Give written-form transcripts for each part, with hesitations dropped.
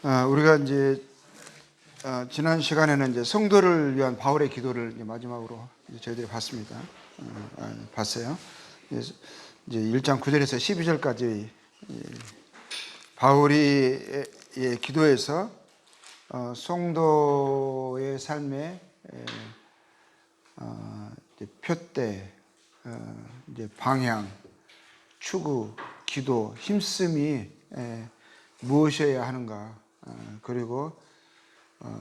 우리가 이제 지난 시간에는 이제 성도를 위한 바울의 기도를 이제 마지막으로 이제 저희들이 봤습니다. 봤어요. 이제 1장 9절에서 12절까지 바울이 기도에서 성도의 삶의 표대, 이제 방향, 추구, 기도, 힘씀이 무엇이어야 하는가, 그리고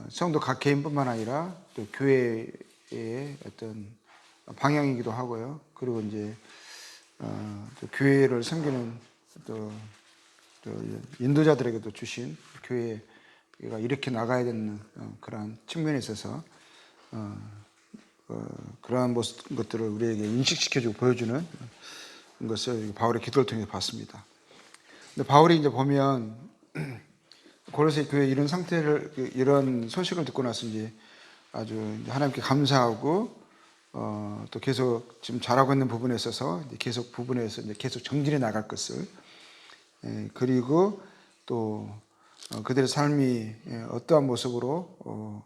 성도 각 개인뿐만 아니라 또 교회의 어떤 방향이기도 하고요. 그리고 이제 또 교회를 섬기는 또 인도자들에게도 주신 교회가 이렇게 나가야 되는 그러한 측면에 있어서 그러한 것들을 우리에게 인식시켜주고 보여주는 것을 바울의 기도를 통해서 봤습니다. 근데 바울이 이제 보면 고로새 교회 이런 상태를, 이런 소식을 듣고 나서 이제 아주 하나님께 감사하고 또 계속 지금 잘하고 있는 부분에 있어서 계속 계속 정진해 나갈 것을, 그리고 또 그들의 삶이 어떠한 모습으로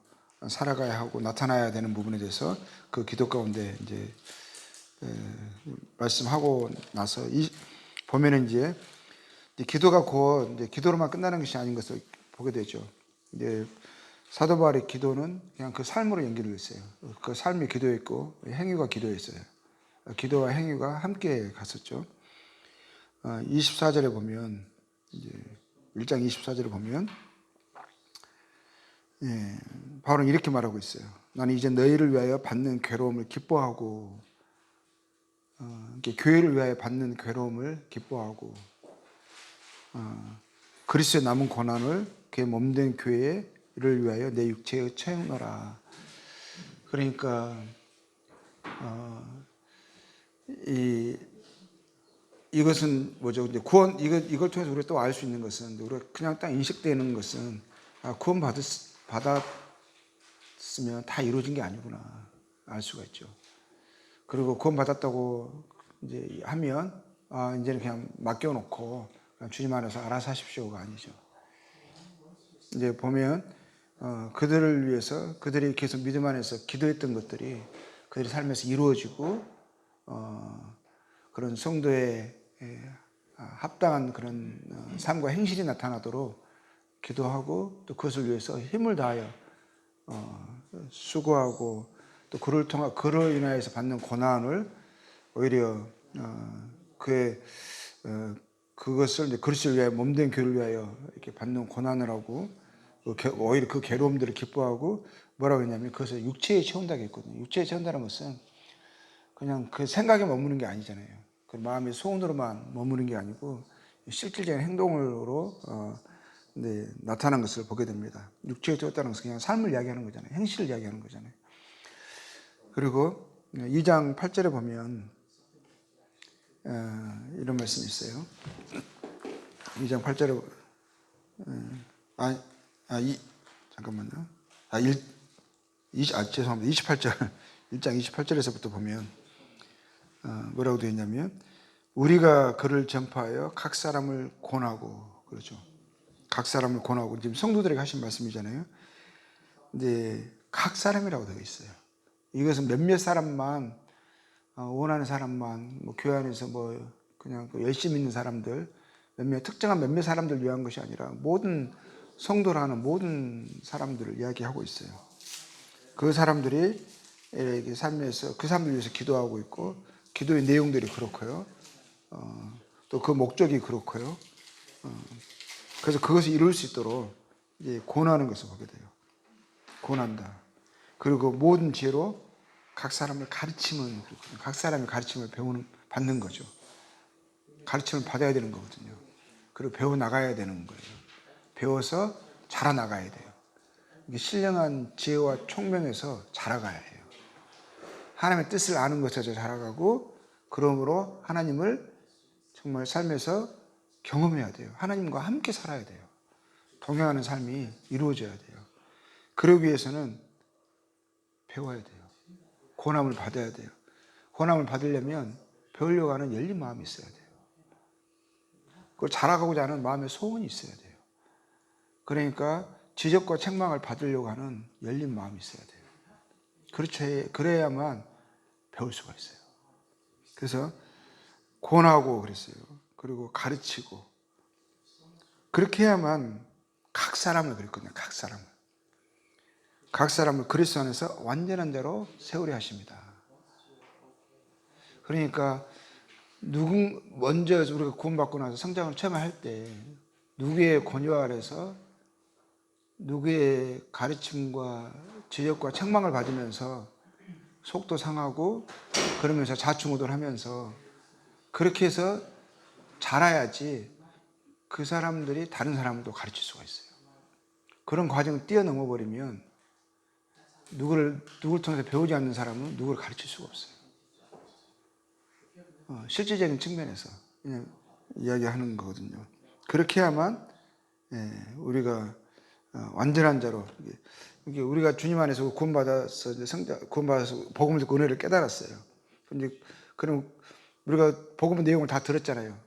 살아가야 하고 나타나야 되는 부분에 대해서 그 기도 가운데 이제 말씀하고 나서 보면은 이제 기도가 곧 이제 기도로만 끝나는 것이 아닌 것을 보게 되죠. 이제 사도 바울의 기도는 그냥 그 삶으로 연결을 했어요. 그 삶이 기도였고 행위가 기도였어요. 기도와 행위가 함께 갔었죠. 24절에 보면, 이제 1장 24절에 보면 바울은 이렇게 말하고 있어요. 나는 이제 너희를 위하여 받는 괴로움을 기뻐하고, 교회를 위하여 받는 괴로움을 기뻐하고, 그리스도의 남은 고난을 그의 몸된 교회를 위하여 내 육체에 채우노라. 그러니까 이것은 뭐죠? 이제 구원, 이걸 통해서 우리가 또 알 수 있는 것은, 우리가 그냥 딱 인식되는 것은, 구원 받았으면 다 이루어진 게 아니구나 알 수가 있죠. 그리고 구원 받았다고 이제 하면 이제는 그냥 맡겨놓고 그냥 주님 안에서 알아서 하십시오가 아니죠. 이제 보면 그들을 위해서, 그들이 계속 믿음 안에서 기도했던 것들이 그들의 삶에서 이루어지고 그런 성도의 합당한 그런 삶과 행실이 나타나도록 기도하고, 또 그것을 위해서 힘을 다하여 수고하고, 또 그로 인하여서 받는 고난을 오히려 그것을 이제 그리스도를 위하여, 몸된 교회를 위하여 이렇게 받는 고난을 하고, 오히려 그 괴로움들을 기뻐하고, 뭐라고 했냐면 그것을 육체에 채운다고 했거든요. 육체에 채운다는 것은 그냥 그 생각에 머무는 게 아니잖아요. 그 마음의 소원으로만 머무는 게 아니고 실질적인 행동으로 나타난 것을 보게 됩니다. 육체에 채웠다는 것은 그냥 삶을 이야기하는 거잖아요. 행실을 이야기하는 거잖아요. 그리고 2장 8절에 보면 이런 말씀이 있어요. 2장 8절에 잠깐만요. 죄송합니다. 28절 1장 28절에서부터 보면 뭐라고 되어 있냐면, 우리가 그를 전파하여 각 사람을 권하고, 그렇죠. 각 사람을 권하고, 지금 성도들에게 하신 말씀이잖아요. 근데 각 사람이라고 되어 있어요. 이것은 몇몇 사람만, 원하는 사람만, 뭐 교회 안에서 뭐 그냥 열심히 있는 사람들, 특정한 몇몇 사람들 위한 것이 아니라 모든 성도라는 모든 사람들을 이야기하고 있어요. 그 사람들이 삶에서 그 사람들 위해서 기도하고 있고, 기도의 내용들이 그렇고요. 또 그 목적이 그렇고요. 그래서 그것을 이룰 수 있도록 이제 권하는 것을 보게 돼요. 권한다. 그리고 모든 지혜로 각 사람을 가르침은, 각 사람의 가르침을 받는 거죠. 가르침을 받아야 되는 거거든요. 그리고 배워 나가야 되는 거예요. 배워서 자라나가야 돼요. 신령한 지혜와 총명에서 자라가야 해요. 하나님의 뜻을 아는 것에서 자라가고, 그러므로 하나님을 정말 삶에서 경험해야 돼요. 하나님과 함께 살아야 돼요. 동행하는 삶이 이루어져야 돼요. 그러기 위해서는 배워야 돼요. 고난을 받아야 돼요. 고난을 받으려면 배우려고 하는 열린 마음이 있어야 돼요. 그걸 자라가고자 하는 마음의 소원이 있어야 돼요. 그러니까 지적과 책망을 받으려고 하는 열린 마음이 있어야 돼요. 그래야만 배울 수가 있어요. 그래서 권하고 그랬어요. 그리고 가르치고 그렇게 해야만 각 사람을 그랬거든요. 각 사람을 그리스도 안에서 완전한 자로 세우려 하십니다. 그러니까 먼저 우리가 구원받고 나서 성장을 처음에 할 때 누구의 권유 아래서 누구의 가르침과 지적과 책망을 받으면서 속도 상하고 그러면서 좌충우돌하면서 그렇게 해서 자라야지 그 사람들이 다른 사람도 가르칠 수가 있어요. 그런 과정을 뛰어넘어 버리면 누구를 통해서 배우지 않는 사람은 누구를 가르칠 수가 없어요. 실질적인 측면에서 그냥 이야기하는 거거든요. 그렇게 해야만 우리가 완전한 자로 이게 우리가 주님 안에서 구원받아서 복음을 듣고 은혜를 깨달았어요. 이제 그럼 우리가 복음의 내용을 다 들었잖아요.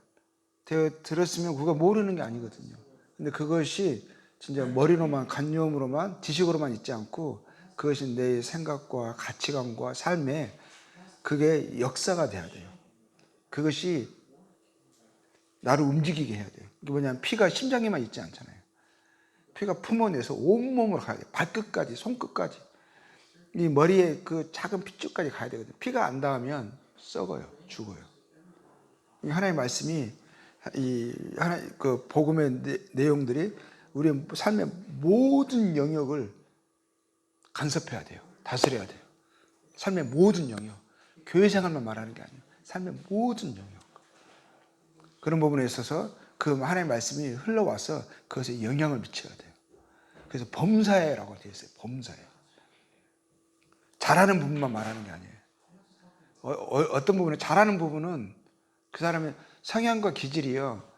들었으면 그거 모르는 게 아니거든요. 근데 그것이 진짜 머리로만 관념으로만 지식으로만 있지 않고 그것이 내 생각과 가치관과 삶에 그게 역사가 돼야 돼요. 그것이 나를 움직이게 해야 돼요. 이게 뭐냐면 피가 심장에만 있지 않잖아요. 피가 품어내서 온몸으로 가야 돼요. 발끝까지, 손끝까지. 이 머리에 그 작은 핏줄까지 가야 되거든요. 피가 안 닿으면 썩어요. 죽어요. 하나님의 말씀이 그 복음의 내용들이 우리의 삶의 모든 영역을 간섭해야 돼요. 다스려야 돼요. 삶의 모든 영역. 교회 생활만 말하는 게 아니에요. 삶의 모든 영역. 그런 부분에 있어서 그 하나님의 말씀이 흘러와서 그것에 영향을 미쳐야 돼요. 그래서 범사에라고 되어 있어요. 범사에. 잘하는 부분만 말하는 게 아니에요. 어떤 부분에 잘하는 부분은 그 사람의 성향과 기질이요.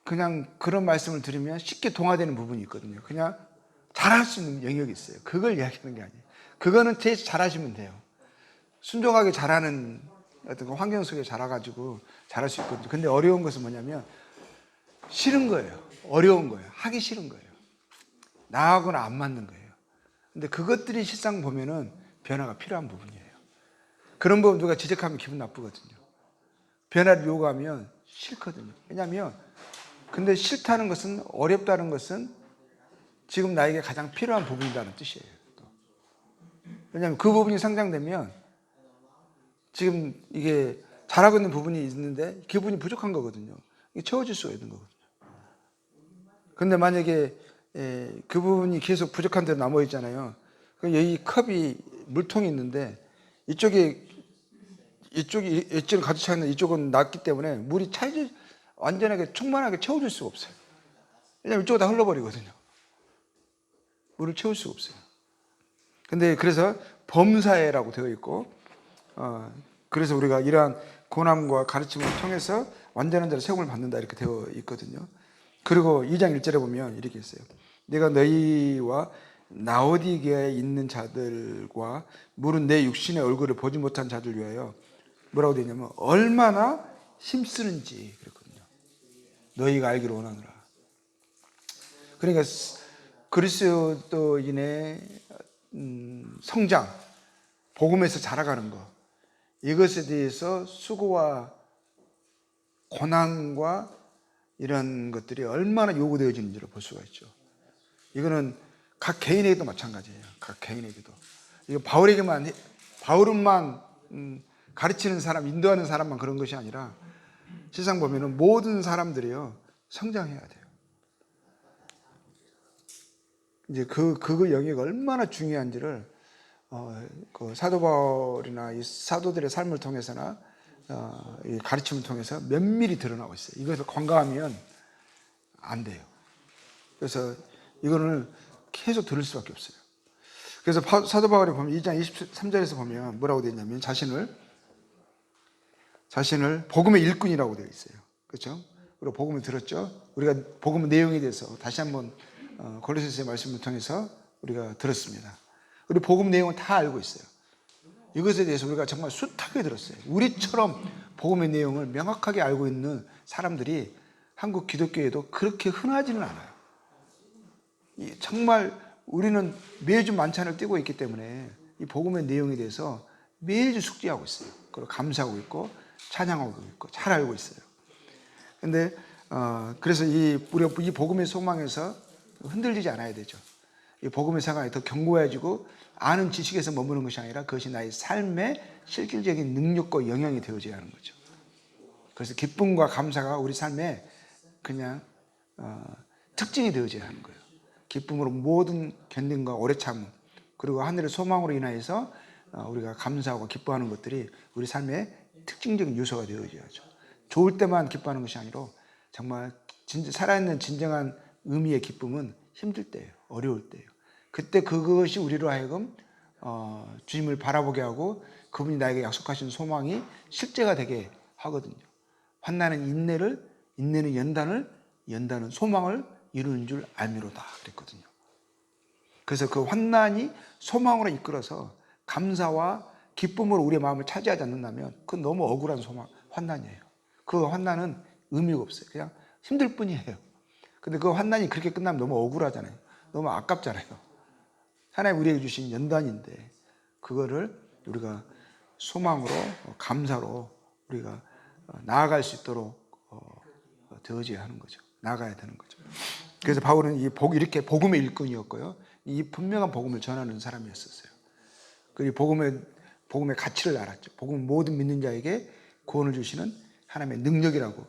그냥 그런 말씀을 들으면 쉽게 동화되는 부분이 있거든요. 그냥 잘할 수 있는 영역이 있어요. 그걸 이야기하는 게 아니에요. 그거는 제일 잘하시면 돼요. 순종하게 잘하는 어떤 환경 속에 자라가지고 잘할 수 있거든요. 근데 어려운 것은 뭐냐면 싫은 거예요. 어려운 거예요. 하기 싫은 거예요. 나하고는 안 맞는 거예요. 근데 그것들이 실상 보면은 변화가 필요한 부분이에요. 그런 부분 누가 지적하면 기분 나쁘거든요. 변화를 요구하면 싫거든요. 왜냐하면 근데 싫다는 것은 어렵다는 것은 지금 나에게 가장 필요한 부분이라는 뜻이에요. 왜냐하면 그 부분이 성장되면 지금 이게 잘하고 있는 부분이 있는데 그 부분이 부족한 거거든요. 이게 채워질 수가 있는 거거든요. 근데 만약에 그 부분이 계속 부족한 대로 남아 있잖아요. 그럼 여기 컵이 물통이 있는데 이쪽이 가득 차 있는 이쪽은 낮기 때문에 물이 완전하게 충만하게 채워질 수가 없어요. 왜냐하면 이쪽은 다 흘러버리거든요. 물을 채울 수가 없어요. 근데 그래서 범사에라고 되어 있고, 그래서 우리가 이러한 고난과 가르침을 통해서 완전한 자로 세움을 받는다 이렇게 되어 있거든요. 그리고 2장 1절에 보면 이렇게 있어요. 내가 너희와 라오디게아에 있는 자들과 물은 내 육신의 얼굴을 보지 못한 자들 위하여 뭐라고 되어 있냐면 얼마나 힘쓰는지 그랬거든요. 너희가 알기를 원하노라. 그러니까 그리스도인의 성장, 복음에서 자라가는 것, 이것에 대해서 수고와 고난과 이런 것들이 얼마나 요구되어지는지를 볼 수가 있죠. 이거는 각 개인에게도 마찬가지예요. 각 개인에게도. 이거 바울은만 가르치는 사람, 인도하는 사람만 그런 것이 아니라 세상 보면은 모든 사람들이요 성장해야 돼요. 이제 그 영역이 얼마나 중요한지를 그 사도 바울이나 이 사도들의 삶을 통해서나 이 가르침을 통해서 면밀히 드러나고 있어요. 이것을 관과하면 안 돼요. 그래서 이거는 계속 들을 수밖에 없어요. 그래서 사도 바울이 보면 2장 23절에서 보면 뭐라고 되어 있냐면 자신을 복음의 일꾼이라고 되어 있어요. 그렇죠? 그리고 복음을 들었죠. 우리가 복음의 내용에 대해서 다시 한번 골로새서의 말씀을 통해서 우리가 들었습니다. 우리 복음 내용은 다 알고 있어요. 이것에 대해서 우리가 정말 숱하게 들었어요. 우리처럼 복음의 내용을 명확하게 알고 있는 사람들이 한국 기독교에도 그렇게 흔하지는 않아요. 정말 우리는 매주 만찬을 띄고 있기 때문에 이 복음의 내용에 대해서 매주 숙지하고 있어요. 그리고 감사하고 있고 찬양하고 있고 잘 알고 있어요. 근데 그래서 우리가 이 복음의 소망에서 흔들리지 않아야 되죠. 이 복음의 생활이 더 견고해지고 아는 지식에서 머무는 것이 아니라 그것이 나의 삶의 실질적인 능력과 영향이 되어져야 하는 거죠. 그래서 기쁨과 감사가 우리 삶에 그냥 특징이 되어져야 하는 거예요. 기쁨으로 모든 견딘과 오래 참음, 그리고 하늘의 소망으로 인하여서 우리가 감사하고 기뻐하는 것들이 우리 삶의 특징적인 요소가 되어져야죠. 좋을 때만 기뻐하는 것이 아니라 정말 살아있는 진정한 의미의 기쁨은 힘들 때예요. 어려울 때예요. 그때 그것이 우리로 하여금 주님을 바라보게 하고 그분이 나에게 약속하신 소망이 실제가 되게 하거든요. 환난은 인내는 연단은 소망을 이루는 줄 알미로다 그랬거든요. 그래서 그 환난이 소망으로 이끌어서 감사와 기쁨으로 우리의 마음을 차지하지 않는다면 그건 너무 억울한 환난이에요. 그 환난은 의미가 없어요. 그냥 힘들 뿐이에요. 근데 그 환난이 그렇게 끝나면 너무 억울하잖아요. 너무 아깝잖아요. 하나님 우리에게 주신 연단인데 그거를 우리가 소망으로 감사로 우리가 나아갈 수 있도록 되어져야 하는 거죠. 나아가야 되는 거죠. 그래서 바울은 이렇게 복음의 일꾼이었고요. 이 분명한 복음을 전하는 사람이었어요. 그리고 복음의 가치를 알았죠. 복음은 모든 믿는 자에게 구원을 주시는 하나님의 능력이라고,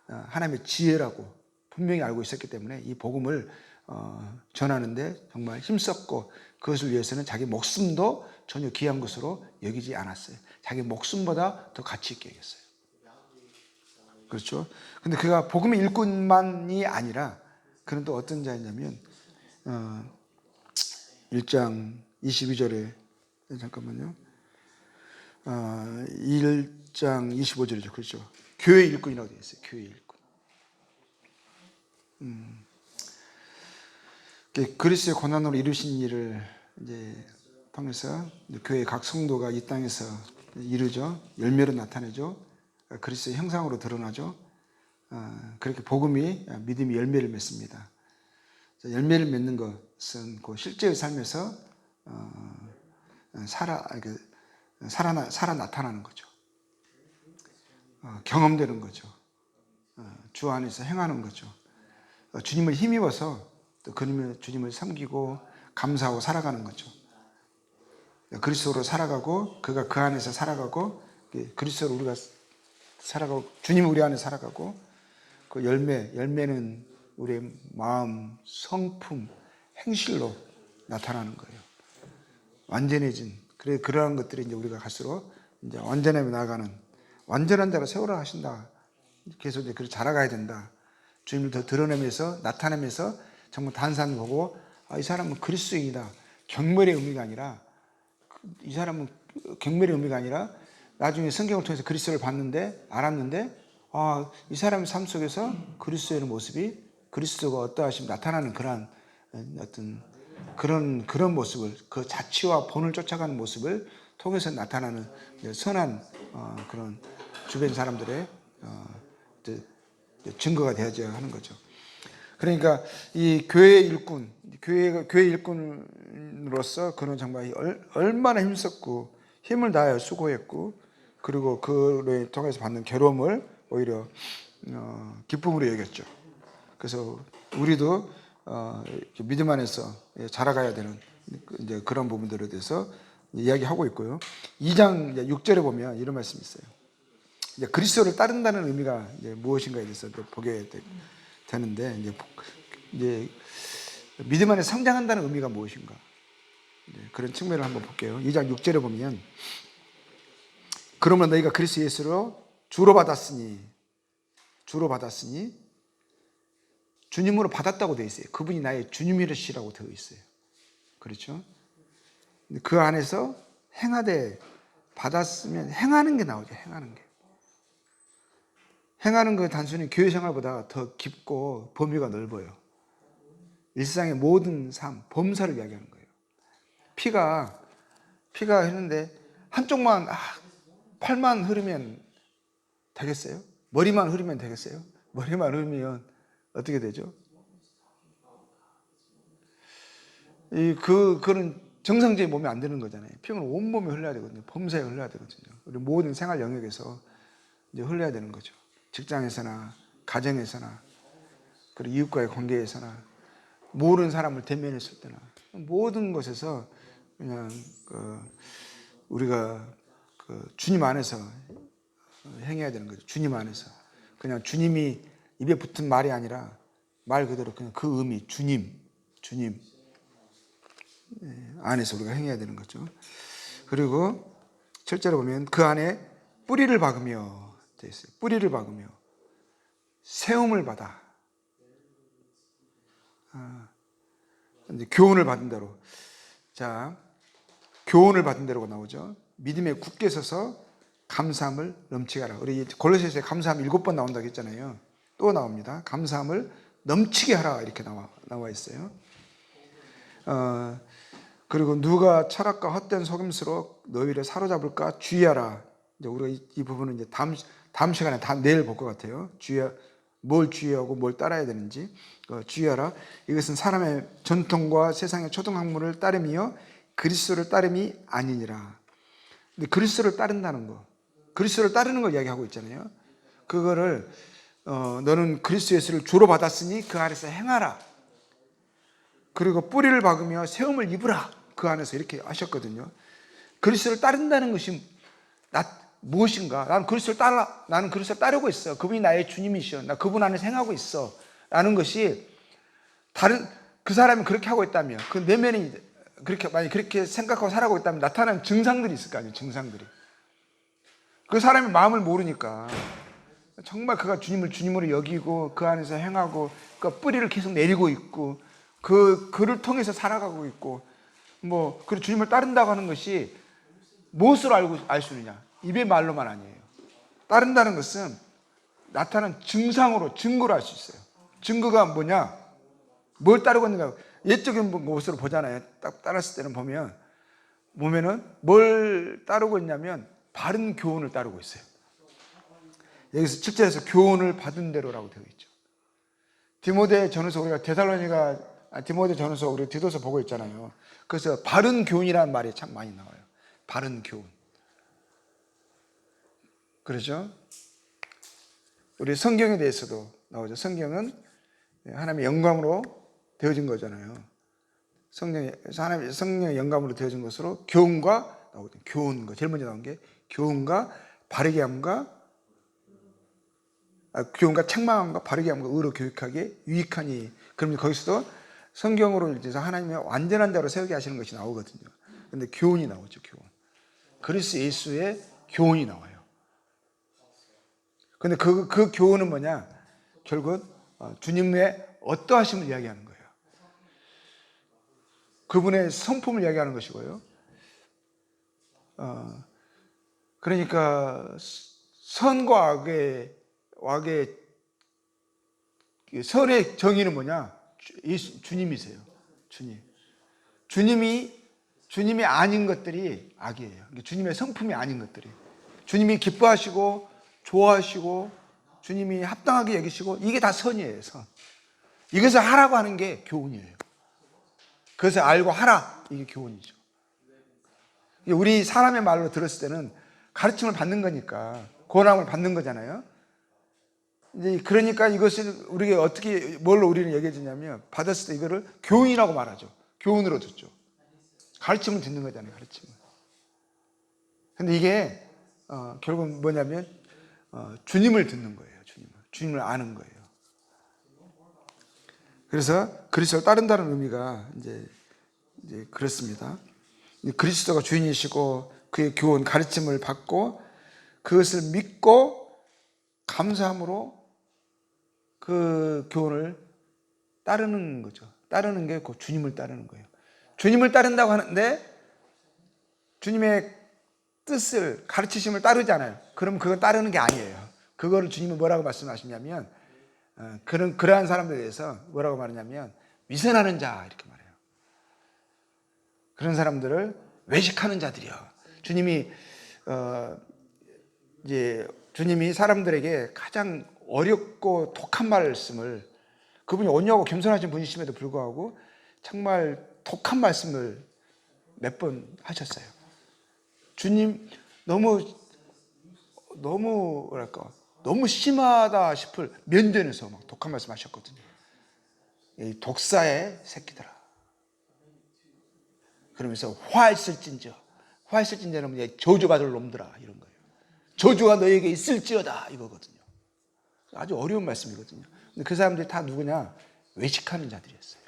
하나님의 지혜라고 분명히 알고 있었기 때문에 이 복음을 전하는데 정말 힘썼고 그것을 위해서는 자기 목숨도 전혀 귀한 것으로 여기지 않았어요. 자기 목숨보다 더 가치 있게 여겼어요. 그렇죠? 근데 그가 복음의 일꾼만이 아니라 그는 또 어떤 자였냐면 1장 22절에 잠깐만요. 1장 25절이죠. 그렇죠? 교회 일꾼이라고 되어 있어요. 교회 일꾼. 그리스도의 고난으로 이루신 일을 이제 통해서 교회 각 성도가 이 땅에서 이루죠. 열매로 나타내죠. 그리스도의 형상으로 드러나죠. 그렇게 복음이 믿음이 열매를 맺습니다. 열매를 맺는 것은 그 실제의 삶에서 살아 나타나는 거죠. 경험되는 거죠. 주 안에서 행하는 거죠. 주님을 힘입어서 또 주님을 섬기고 감사하고 살아가는 거죠. 그리스도로 살아가고 그가 그 안에서 살아가고 그리스도로 우리가 살아가고 주님 우리 안에 살아가고 그 열매는 우리의 마음, 성품, 행실로 나타나는 거예요. 완전해진 그러한 것들이 이제 우리가 갈수록 이제 완전함에 나아가는 완전한 자로 세우라 하신다. 계속 이제 그렇게 자라가야 된다. 주님을 더 드러내면서 나타내면서 정말 단상 보고 이 사람은 그리스도인이다. 경멸의 의미가 아니라 이 사람은 경멸의 의미가 아니라 나중에 성경을 통해서 그리스도를 알았는데 이 사람의 삶 속에서 그리스도의 모습이 그리스도가 어떠하심 나타나는 그런 어떤 그런 모습을 그 자치와 본을 쫓아가는 모습을 통해서 나타나는 선한 그런 주변 사람들의 증거가 되어져야 하는 거죠. 그러니까 이 교회 일꾼으로서 그는 정말 얼마나 힘썼고 힘을 다하여 수고했고 그리고 그를 통해서 받는 괴로움을 오히려 기쁨으로 여겼죠. 그래서 우리도 믿음 안에서 자라가야 되는 이제 그런 부분들에 대해서 이야기하고 있고요. 2장 6절에 보면 이런 말씀이 있어요. 이제 그리스도를 따른다는 의미가 이제 무엇인가에 대해서 보게 되는데 이제 믿음 안에 성장한다는 의미가 무엇인가 그런 측면을 한번 볼게요. 2장 6절에 보면 그러면 너희가 그리스도 예수로 주로 받았으니 주님으로 받았다고 되어 있어요. 그분이 나의 주님이시라고 되어 있어요. 그렇죠? 그 안에서 행하되 받았으면 행하는 게 나오죠. 행하는 거 단순히 교회 생활보다 더 깊고 범위가 넓어요. 일상의 모든 삶, 범사를 이야기하는 거예요. 피가 흐르는데 한쪽만 팔만 흐르면 되겠어요? 머리만 흐르면 되겠어요? 머리만 흐르면 어떻게 되죠? 그런 정상적인 몸이 안 되는 거잖아요. 피는 온몸에 흘러야 되거든요. 범사에 흘러야 되거든요. 우리 모든 생활 영역에서 이제 흘러야 되는 거죠. 직장에서나 가정에서나 그리고 이웃과의 관계에서나 모르는 사람을 대면했을 때나 모든 것에서 그냥 우리가 주님 안에서 행해야 되는 거죠. 주님 안에서 그냥 주님이 입에 붙은 말이 아니라 말 그대로 그냥 그 의미 주님 안에서 우리가 행해야 되는 거죠. 그리고 7절에 보면 그 안에 뿌리를 박으며 되어 있어요. 뿌리를 박으며 세움을 받아 이제 교훈을 받은 대로. 자, 교훈을 받은 대로가 나오죠. 믿음에 굳게 서서 감사함을 넘치게 하라. 우리 골로새서에 감사함 7번 나온다고 했잖아요. 또 나옵니다. 감사함을 넘치게 하라 이렇게 나와 있어요. 그리고 누가 철학과 헛된 속임수로 너희를 사로잡을까 주의하라. 이제 우리가 이 부분은 이제 다음 시간에 내일 볼 것 같아요. 뭘 주의하고 뭘 따라야 되는지 주의하라. 이것은 사람의 전통과 세상의 초등학문을 따름이요 그리스도를 따름이 아니니라. 근데 그리스도를 따른다는 거, 그리스도를 따르는 걸 이야기하고 있잖아요. 그거를 너는 그리스도 예수를 주로 받았으니 그 안에서 행하라. 그리고 뿌리를 박으며 세움을 입으라. 그 안에서 이렇게 하셨거든요. 그리스도를 따른다는 것이 무엇인가? 나는 그리스도를 따르고 있어. 그분이 나의 주님이시여. 나 그분 안에서 행하고 있어. 라는 것이 그 사람이 그렇게 하고 있다면, 그 내면이 만약 그렇게 생각하고 살아가고 있다면 나타나는 증상들이 있을 거 아니에요. 증상들이. 그 사람이 마음을 모르니까 정말 그가 주님을 주님으로 여기고 그 안에서 행하고 그 뿌리를 계속 내리고 있고 그를 통해서 살아가고 있고 그리고 주님을 따른다고 하는 것이 무엇으로 알 수 있느냐? 입의 말로만 아니에요. 따른다는 것은 나타난 증거로 알 수 있어요. 증거가 뭐냐? 뭘 따르고 있는가? 옛적인 모습으로 보잖아요. 딱 따랐을 때는 보면은 뭘 따르고 있냐면 바른 교훈을 따르고 있어요. 여기서 7절에서 교훈을 받은 대로라고 되어 있죠. 디모데전서 우리가 디모데전서 우리 디도서 보고 있잖아요. 그래서 바른 교훈이라는 말이 참 많이 나와요. 바른 교훈. 그렇죠? 우리 성경에 대해서도 나오죠. 성경은 하나님의 영광으로 되어진 거잖아요. 성령의 영감으로 되어진 것으로 교훈과 나오거든요. 교훈과 제일 먼저 나온 게 교훈과 바르게 함과 교훈과 책망함과 바르게 함과 의로 교육하기에 유익하니. 그러면 거기서도 성경으로 이제서 하나님의 완전한 자로 세우게 하시는 것이 나오거든요. 그런데 교훈이 나오죠. 교훈. 그리스도 예수의 교훈이 나와요. 근데 그 교훈은 뭐냐? 결국 주님의 어떠하심을 이야기하는 거예요. 그분의 성품을 이야기하는 것이고요. 그러니까 선과 악의 선의 정의는 뭐냐? 주님이세요. 주님이 아닌 것들이 악이에요. 주님의 성품이 아닌 것들이. 주님이 기뻐하시고 좋아하시고 주님이 합당하게 여기시고 이게 다 선이에요. 선. 이것을 하라고 하는 게 교훈이에요. 그것을 알고 하라. 이게 교훈이죠. 우리 사람의 말로 들었을 때는 가르침을 받는 거니까 권함을 받는 거잖아요. 이제 그러니까 이것을 우리가 뭘로 우리는 얘기해 주냐면 받았을 때 이거를 교훈이라고 말하죠. 교훈으로 듣죠. 가르침을 듣는 거잖아요. 가르침을. 근데 이게 결국 뭐냐면 주님을 듣는 거예요. 주님을 아는 거예요. 그래서 그리스도를 따른다는 의미가 이제 그렇습니다. 그리스도가 주인이시고 그의 교훈, 가르침을 받고 그것을 믿고 감사함으로 그 교훈을 따르는 거죠. 따르는 게 그 주님을 따르는 거예요. 주님을 따른다고 하는데 주님의 뜻을, 가르치심을 따르잖아요. 그럼 그건 따르는 게 아니에요. 그거를 주님은 뭐라고 말씀하시냐면 그러한 사람들에 대해서 뭐라고 말하냐면 위선하는 자 이렇게 말해요. 그런 사람들을 외식하는 자들이요. 주님이 사람들에게 가장 어렵고 독한 말씀을, 그분이 온유하고 겸손하신 분이심에도 불구하고 정말 독한 말씀을 몇 번 하셨어요. 주님 너무 뭐랄까 너무 심하다 싶을 면전에서 막 독한 말씀 하셨거든요. 이 독사의 새끼들아. 그러면서 화있을진저는 저주받을 놈들아 이런 거예요. 저주가 너에게 있을지어다 이거거든요. 아주 어려운 말씀이거든요. 근데 그 사람들이 다 누구냐? 외식하는 자들이었어요.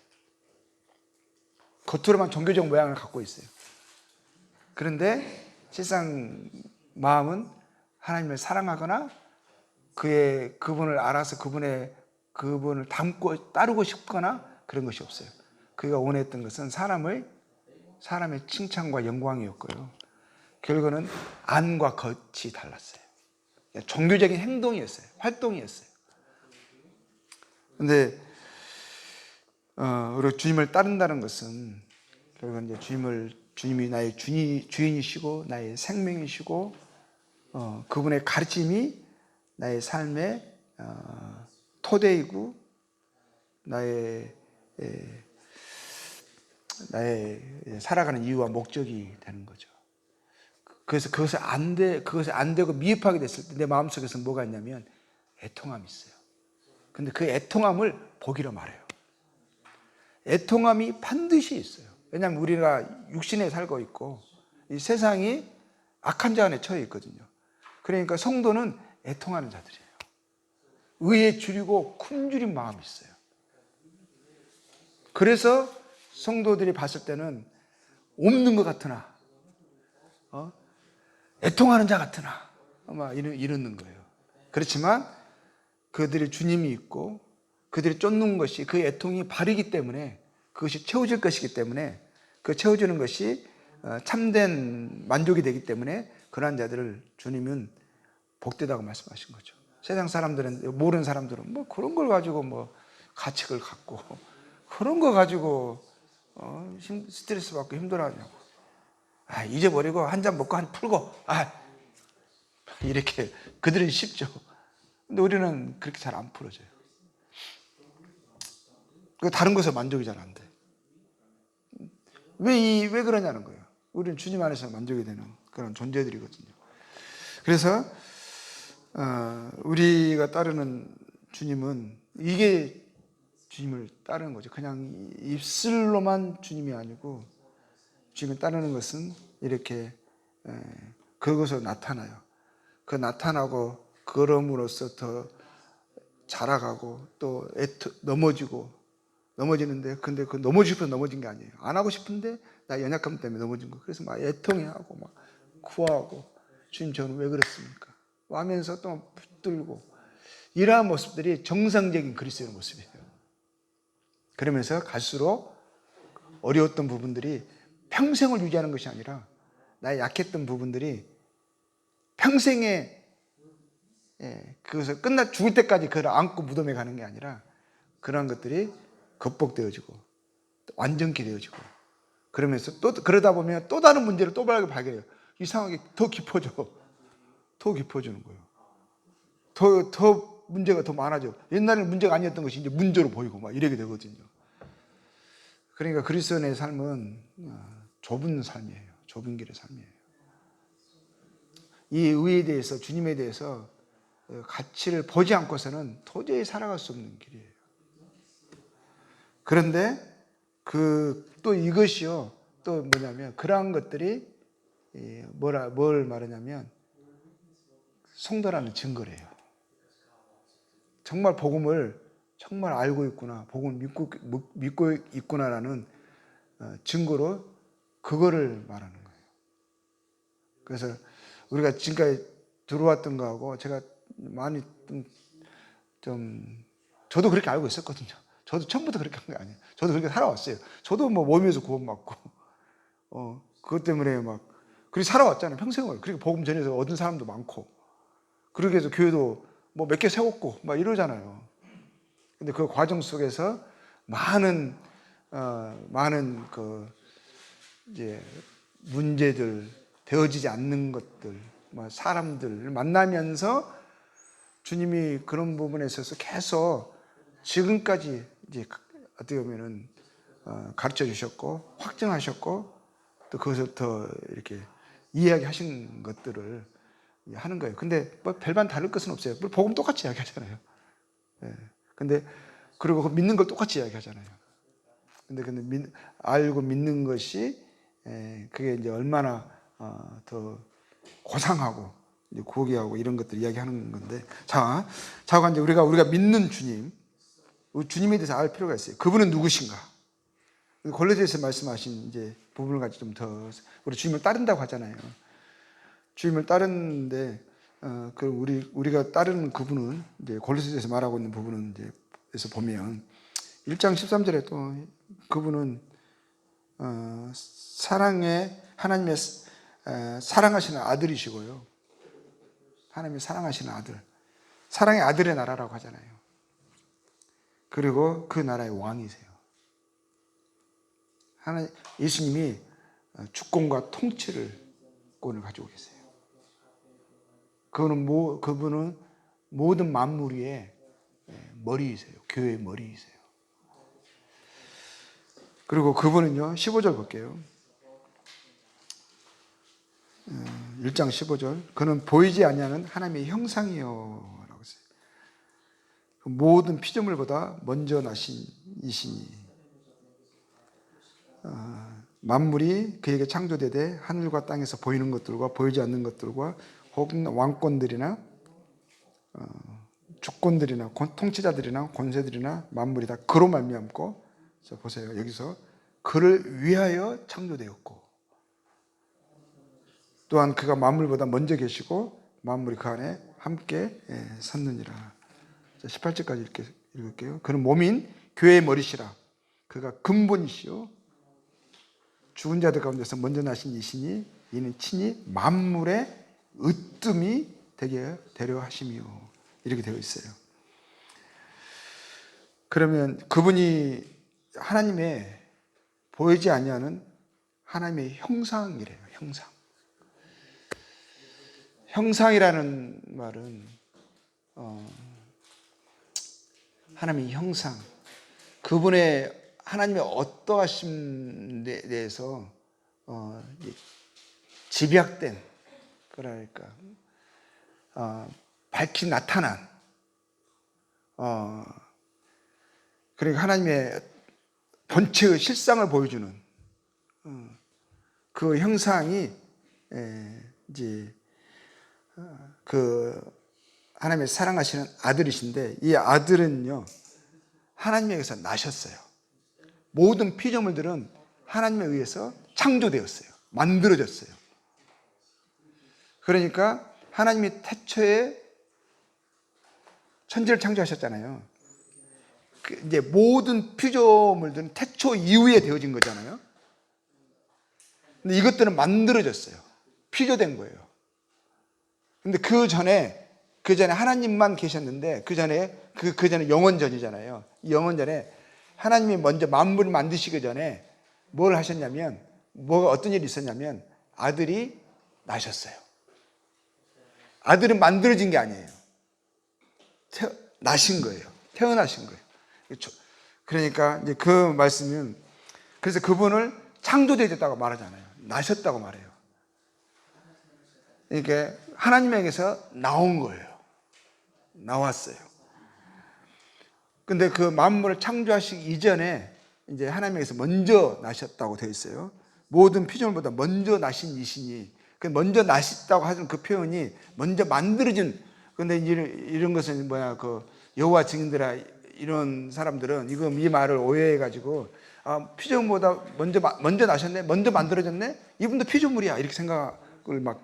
겉으로만 종교적 모양을 갖고 있어요. 그런데 실상 마음은 하나님을 사랑하거나 그분을 알아서 그분을 닮고 따르고 싶거나 그런 것이 없어요. 그가 원했던 것은 사람의 칭찬과 영광이었고요. 결국은 안과 겉이 달랐어요. 종교적인 행동이었어요. 활동이었어요. 그런데 우리가 주님을 따른다는 것은 결국은 이제 주님이 나의 주인이시고 나의 생명이시고 그분의 가르침이 나의 삶의 토대이고 나의 살아가는 이유와 목적이 되는 거죠. 그래서 그것이 안 되고 미흡하게 됐을 때 내 마음속에서 뭐가 있냐면 애통함이 있어요. 근데 그 애통함을 복이라 말해요. 애통함이 반드시 있어요. 왜냐하면 우리가 육신에 살고 있고 이 세상이 악한 자 안에 처해 있거든요. 그러니까 성도는 애통하는 자들이에요. 의에 줄이고 굶주린 마음이 있어요. 그래서 성도들이 봤을 때는 없는 것 같으나 애통하는 자 같으나 막 이러는 거예요. 그렇지만 그들의 주님이 있고 그들이 쫓는 것이 그 애통이 바르기 때문에 그것이 채워질 것이기 때문에 그 채워주는 것이 참된 만족이 되기 때문에 그러한 자들을 주님은 복되다고 말씀하신 거죠. 세상 사람들은, 모르는 사람들은 뭐 그런 걸 가지고 뭐 가책을 갖고 그런 거 가지고 스트레스 받고 힘들어하냐고. 잊어버리고 한 잔 먹고 한 풀고 이렇게 그들은 쉽죠. 근데 우리는 그렇게 잘 안 풀어져요. 다른 것에 만족이 잘 안 돼. 왜 그러냐는 거예요. 우리는 주님 안에서 만족이 되는 그런 존재들이거든요. 그래서 우리가 따르는 주님은 이게 주님을 따르는 거죠. 그냥 입술로만 주님이 아니고 주님을 따르는 것은 이렇게 그것으로 나타나요. 그 나타나고 그럼으로써 더 자라가고 또 넘어지는데 근데 그 넘어지고 싶어서 넘어진 게 아니에요. 안 하고 싶은데 나 연약함 때문에 넘어진 거. 그래서 막 애통해하고 막 구하고 주님 저는 왜 그랬습니까? 하면서 또 붙들고 이러한 모습들이 정상적인 그리스도의 모습이에요. 그러면서 갈수록 어려웠던 부분들이 평생을 유지하는 것이 아니라 나의 약했던 부분들이 평생에 그것을 죽을 때까지 그걸 안고 무덤에 가는 게 아니라 그러한 것들이 극복되어지고 완전케 되어지고 그러면서 또 그러다 보면 또 다른 문제를 또 발견해요. 이상하게 더 깊어지는 거예요. 더 문제가 더 많아져. 옛날에는 문제가 아니었던 것이 이제 문제로 보이고 막 이렇게 되거든요. 그러니까 그리스도인의 삶은 좁은 삶이에요. 좁은 길의 삶이에요. 이 의에 대해서 주님에 대해서 가치를 보지 않고서는 도저히 살아갈 수 없는 길이에요. 그런데 또 이것이요. 또 뭐냐면 그러한 것들이 뭘 말하냐면 성도라는 증거래요. 정말 복음을 정말 알고 있구나, 복음을 믿고 있구나라는 증거로 그거를 말하는 거예요. 그래서 우리가 지금까지 들어왔던 거하고 제가 많이 저도 그렇게 알고 있었거든요. 저도 처음부터 그렇게 한 게 아니에요. 저도 그렇게 살아왔어요. 저도 뭐 몸에서 구원받고 그것 때문에 그렇게 살아왔잖아요. 평생을. 그리고 복음 전해서 얻은 사람도 많고 그렇게 해서 교회도 뭐 몇 개 세웠고 막 이러잖아요. 근데 그 과정 속에서 많은 이제 문제들, 되어지지 않는 것들, 사람들을 만나면서 주님이 그런 부분에 있어서 계속 지금까지 이제 어떻게 보면은 가르쳐 주셨고 확증하셨고 또 그것을 더 이렇게 이야기하신 것들을 하는 거예요. 근데 뭐 별반 다를 것은 없어요. 복음 똑같이 이야기하잖아요. 예. 근데 그리고 믿는 걸 똑같이 이야기하잖아요. 근데 알고 믿는 것이 그게 이제 얼마나 더 고상하고 고귀하고 이런 것들 이야기하는 건데, 자가 이제 우리가 믿는 주님에 대해서 알 필요가 있어요. 그분은 누구신가? 골로새서 말씀하신 이제 부분을 가지고 좀 더 우리 주님을 따른다고 하잖아요. 주님을 따르는데 우리가 따르는 그분은 이제 골로새서 말하고 있는 부분은 이제 에서 보면 1장 13절에 또 그분은 하나님의 사랑하시는 아들이시고요. 하나님의 사랑하시는 아들, 사랑의 아들의 나라라고 하잖아요. 그리고 그 나라의 왕이세요. 예수님이 주권과 통치권을 가지고 계세요. 그분은 모든 만물 위에 머리이세요. 교회의 머리이세요. 그리고 그분은요, 15절 볼게요. 1장 15절. 그는 보이지 아니하는 하나님의 형상이요 라고 했어요. 모든 피조물보다 먼저 나신 이시니 만물이 그에게 창조되되 하늘과 땅에서 보이는 것들과 보이지 않는 것들과 혹은 왕권들이나 주권들이나 통치자들이나 권세들이나 만물이 다 그로 말미암고, 보세요. 여기서 그를 위하여 창조되었고 또한 그가 만물보다 먼저 계시고 만물이 그 안에 함께 섰느니라. 18절까지 읽을게요. 그는 몸인 교회의 머리시라. 그가 근본이시요 죽은 자들 가운데서 먼저 나신 이시니 이는 친히 만물의 으뜸이 되게 되려 하심이요. 이렇게 되어 있어요. 그러면 그분이 하나님의 보이지 아니하는 하나님의 형상이래요. 형상이라는 말은 하나님의 형상, 하나님의 어떠하심에 대해서 집약된, 그러니까 밝히 나타난, 그러니까 하나님의 본체의 실상을 보여주는 그 형상이 이제 그 하나님의 사랑하시는 아들이신데, 이 아들은요 하나님에게서 나셨어요. 모든 피조물들은 하나님에 의해서 창조되었어요. 만들어졌어요. 그러니까 하나님이 태초에 천지를 창조하셨잖아요. 이제 모든 피조물들은 태초 이후에 되어진 거잖아요. 근데 이것들은 만들어졌어요. 피조된 거예요. 근데 그 전에 하나님만 계셨는데, 그 전에 영원전이잖아요. 영원전에 하나님이 먼저 만물을 만드시기 전에 뭘 하셨냐면, 어떤 일이 있었냐면 아들이 나셨어요. 아들은 만들어진 게 아니에요. 나신 거예요. 태어나신 거예요. 그렇죠? 그러니까 이제 그 말씀은, 그래서 그분을 창조되셨다고 말하잖아요. 나셨다고 말해요. 그러니까 하나님에게서 나온 거예요. 나왔어요. 근데 그 만물을 창조하시기 이전에 이제 하나님에게서 먼저 나셨다고 되어 있어요. 모든 피조물보다 먼저 나신 이시니, 그 먼저 나셨다고 하는 그 표현이 먼저 만들어진. 근데 이런 것은 여호와 증인들아 이런 사람들은 이 말을 오해해 가지고 피조물보다 먼저 나셨네, 먼저 만들어졌네, 이분도 피조물이야, 이렇게 생각을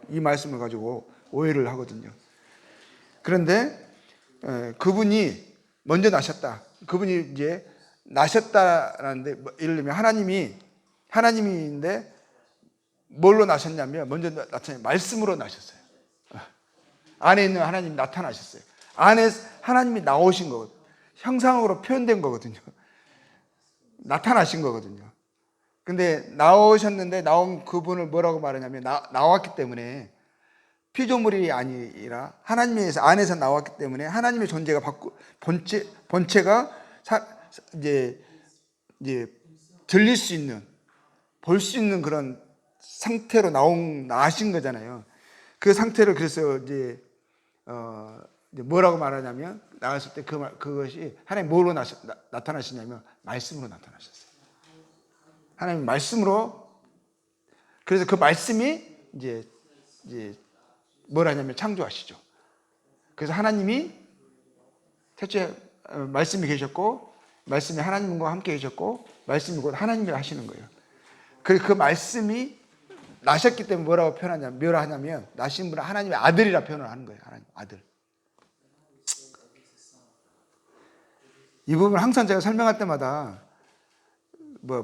이 말씀을 가지고 오해를 하거든요. 그런데 그분이 먼저 나셨다. 그분이 이제 나셨다라는데, 예를 들면 하나님인데 뭘로 나셨냐면, 먼저 나타난 말씀으로 나셨어요. 안에 있는 하나님이 나타나셨어요. 안에 하나님이 나오신 거거든요. 형상으로 표현된 거거든요. 나타나신 거거든요. 근데 나오셨는데, 나온 그분을 뭐라고 말하냐면, 나왔기 때문에, 피조물이 아니라 하나님의 안에서 나왔기 때문에 하나님의 존재가 본체가 이제 들릴 수 있는, 볼 수 있는 그런 상태로 나신 거잖아요. 그 상태를 그래서 이제 뭐라고 말하냐면, 나왔을 때 그것이 하나님 뭐로 나타나시냐면 말씀으로 나타나셨어요. 하나님 말씀으로. 그래서 그 말씀이 이제 뭘 하냐면 창조하시죠. 그래서 하나님이 태초에 말씀이 계셨고, 말씀이 하나님과 함께 계셨고, 말씀이 곧 하나님이 하시는 거예요. 그래서 그 말씀이 나셨기 때문에 뭐라고 묘라하냐면, 나신 분은 하나님의 아들이라 표현을 하는 거예요. 하나님 아들. 이 부분을 항상 제가 설명할 때마다,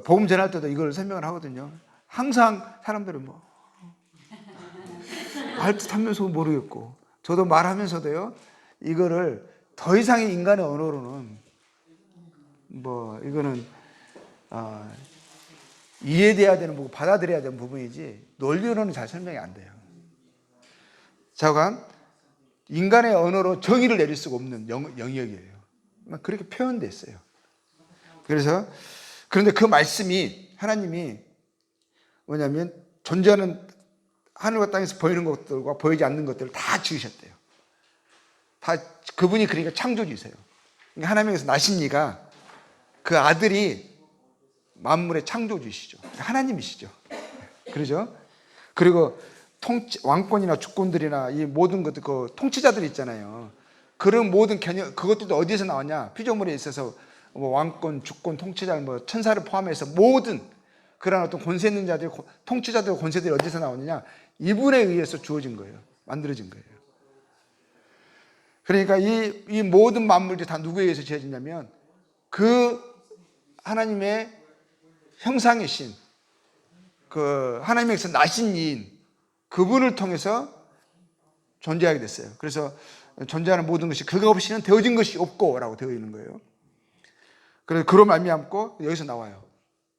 복음 전할 때도 이걸 설명을 하거든요. 항상 사람들은 알 듯하면서 모르겠고, 저도 말하면서도요, 이거를 더 이상의 인간의 언어로는 이거는 이해돼야 되는 부분, 받아들여야 되는 부분이지 논리로는 잘 설명이 안 돼요. 자관, 인간의 언어로 정의를 내릴 수가 없는 영역이에요. 그렇게 표현되어 있어요. 그런데 그 말씀이, 하나님이 뭐냐면 존재하는 하늘과 땅에서 보이는 것들과 보이지 않는 것들을 다 지으셨대요. 다 그분이 그러니까 창조주세요. 그러니까 하나님께서 나신 이가 그 아들이 만물의 창조주시죠. 하나님이시죠. 그러죠? 그리고 왕권이나 주권들이나 이 모든 것들, 그 통치자들이 있잖아요. 그런 모든 개념, 그것들도 어디에서 나왔냐? 피조물에 있어서 왕권, 주권, 통치자, 천사를 포함해서 모든 그런 어떤 권세 있는 자들, 통치자들, 권세들이 어디서 나오느냐? 이분에 의해서 주어진 거예요. 만들어진 거예요. 그러니까 이 모든 만물들이 다 누구에 의해서 지어지냐면 그 하나님의 형상이신, 그 하나님께서 나신 이인, 그분을 통해서 존재하게 됐어요. 그래서 존재하는 모든 것이 그가 없이는 되어진 것이 없고 라고 되어 있는 거예요. 그래서 그로 말미암고, 여기서 나와요.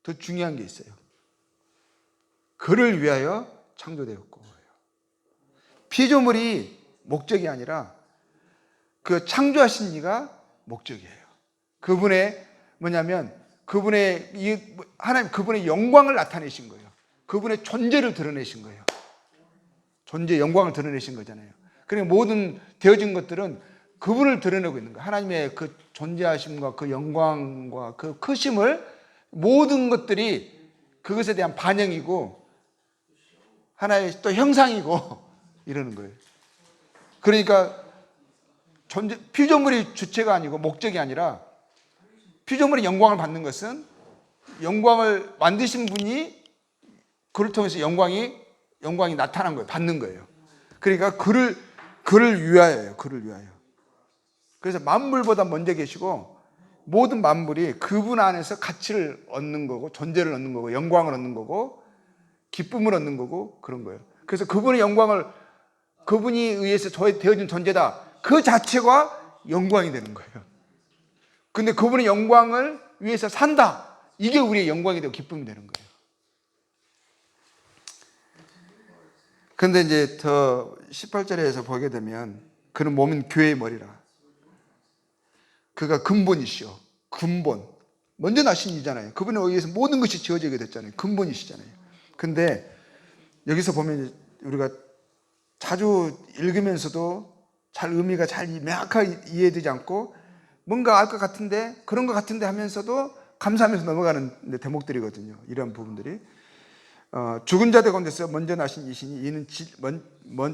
더 중요한 게 있어요. 그를 위하여 창조되었고. 피조물이 목적이 아니라 그 창조하신 이가 목적이에요. 그분의 뭐냐면 하나님, 그분의 영광을 나타내신 거예요. 그분의 존재를 드러내신 거예요. 존재 영광을 드러내신 거잖아요. 그러니까 모든 되어진 것들은 그분을 드러내고 있는 거예요. 하나님의 그 존재하심과 그 영광과 그 크심을, 모든 것들이 그것에 대한 반영이고 하나의 또 형상이고 이러는 거예요. 그러니까 피조물이 주체가 아니고 목적이 아니라, 피조물이 영광을 받는 것은 영광을 만드신 분이 그를 통해서 영광이 나타난 거예요. 받는 거예요. 그러니까 그를 위하여요. 그를 위하여. 그래서 만물보다 먼저 계시고 모든 만물이 그분 안에서 가치를 얻는 거고, 존재를 얻는 거고, 영광을 얻는 거고, 기쁨을 얻는 거고, 그런 거예요. 그래서 그분의 영광을, 그분이 의해서 되어진 존재다, 그 자체가 영광이 되는 거예요. 근데 그분의 영광을 위해서 산다, 이게 우리의 영광이 되고 기쁨이 되는 거예요. 근데 이제 더 18절에서 보게 되면, 그는 몸인 교회의 머리라. 그가 근본이시오. 근본. 먼저 나신 이잖아요. 그분에 의해서 모든 것이 지어지게 됐잖아요. 근본이시잖아요. 근데 여기서 보면 우리가 자주 읽으면서도 잘 의미가 잘 명확하게 이해되지 않고, 뭔가 알 것 같은데, 그런 것 같은데 하면서도 감사하면서 넘어가는 대목들이거든요. 이런 부분들이. 죽은 자들 가운데서 먼저 나신 이시니 이는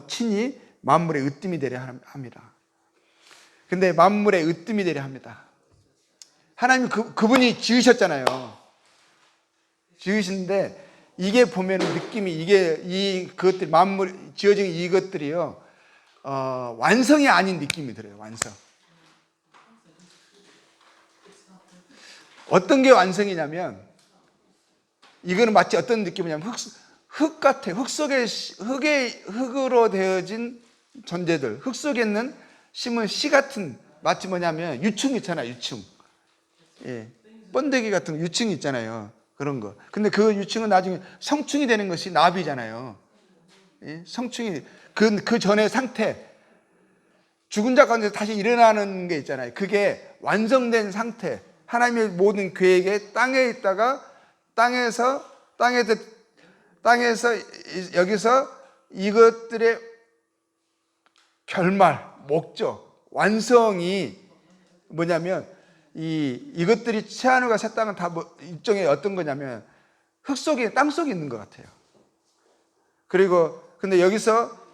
친히 만물의 으뜸이 되려 합니다. 근데 만물의 으뜸이 되려 합니다. 하나님 그분이 지으셨잖아요. 지으시는데 이게 보면 느낌이, 그것들, 만물 지어진 이것들이요, 완성이 아닌 느낌이 들어요. 완성. 어떤 게 완성이냐면, 이거는 마치 어떤 느낌이냐면 흙 같아. 흙으로 되어진 존재들, 흙 속에 있는 심은 씨 같은, 마치 뭐냐면 유충 있잖아요. 유충. 예. 번데기 같은 유충이 있잖아요. 그런 거. 근데 그 유충은 나중에 성충이 되는 것이 나비잖아요. 예? 성충이, 그 전의 상태, 죽은 자 가운데서 다시 일어나는 게 있잖아요. 그게 완성된 상태. 하나님의 모든 계획에 땅에 있다가 땅에서 여기서 이것들의 결말, 목적, 완성이 뭐냐면 이것들이 새 하늘과 새 땅은 다 일종의 어떤 거냐면 흙 속에, 땅 속에 있는 것 같아요. 그리고 근데 여기서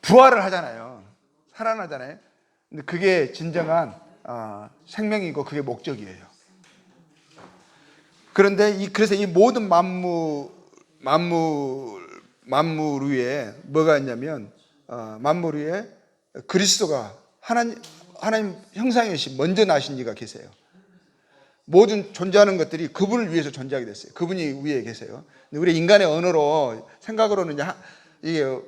부활을 하잖아요. 살아나잖아요. 근데 그게 진정한 생명이고 그게 목적이에요. 그런데 그래서 이 모든 만물 위에 뭐가 있냐면 만물 위에 그리스도가 하나님 형상이신 먼저 나신 이가 계세요. 모든 존재하는 것들이 그분을 위해서 존재하게 됐어요. 그분이 위에 계세요. 근데 우리 인간의 언어로 생각으로는 이게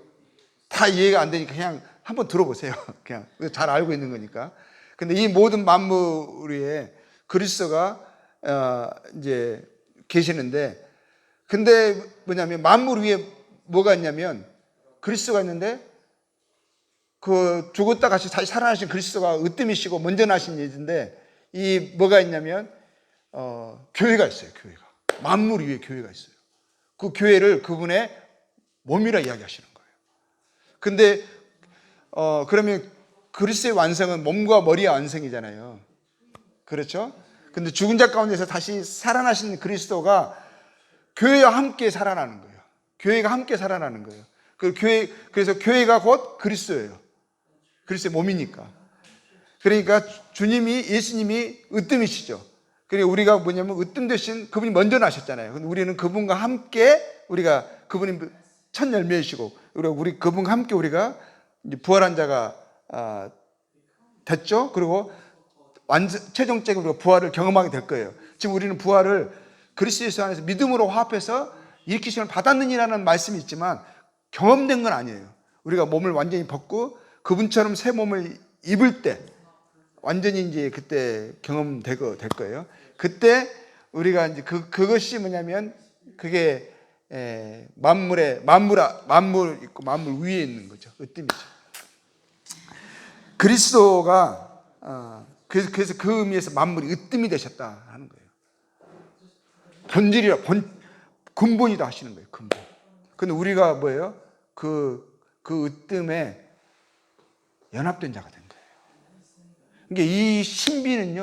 다 이해가 안 되니까 그냥 한번 들어보세요. 그냥 잘 알고 있는 거니까. 근데 이 모든 만물 위에 그리스도가 이제 계시는데, 근데 뭐냐면 만물 위에 뭐가 있냐면 그리스도가 있는데 그 죽었다 다시 살아나신 그리스도가 으뜸이시고 먼저 나신 일인데 이 뭐가 있냐면 교회가 있어요. 교회가 만물 위에 교회가 있어요. 그 교회를 그분의 몸이라 이야기하시는 거예요. 근데 그러면 그리스도의 완성은 몸과 머리의 완성이잖아요. 그렇죠? 근데 죽은 자 가운데서 다시 살아나신 그리스도가 교회와 함께 살아나는 거예요. 교회가 함께 살아나는 거예요. 그래서 교회가 곧 그리스도예요. 그리스도의 몸이니까. 그러니까 예수님이 으뜸이시죠. 그리고 우리가 뭐냐면 으뜸 대신 그분이 먼저 나셨잖아요. 근데 우리는 그분과 함께 그분이 첫 열매이시고 우리 그분과 함께 우리가 이제 부활한 자가 됐죠. 그리고 최종적으로 부활을 경험하게 될 거예요. 지금 우리는 부활을 그리스도 예수 안에서 믿음으로 화합해서 일으키심을 받았느니라는 말씀이 있지만 경험된 건 아니에요. 우리가 몸을 완전히 벗고 그분처럼 새 몸을 입을 때 완전히 이제 그때 경험될 거예요. 그때 우리가 이제 그것이 뭐냐면 그게 만물 있고 만물 위에 있는 거죠. 으뜸이죠. 그리스도가 그래서 그 의미에서 만물이 으뜸이 되셨다 하는 거예요. 본질이라 근본이다 하시는 거예요. 근본. 근데 우리가 뭐예요? 그 으뜸에 연합된 자가 된 거예요. 그러니까 이 신비는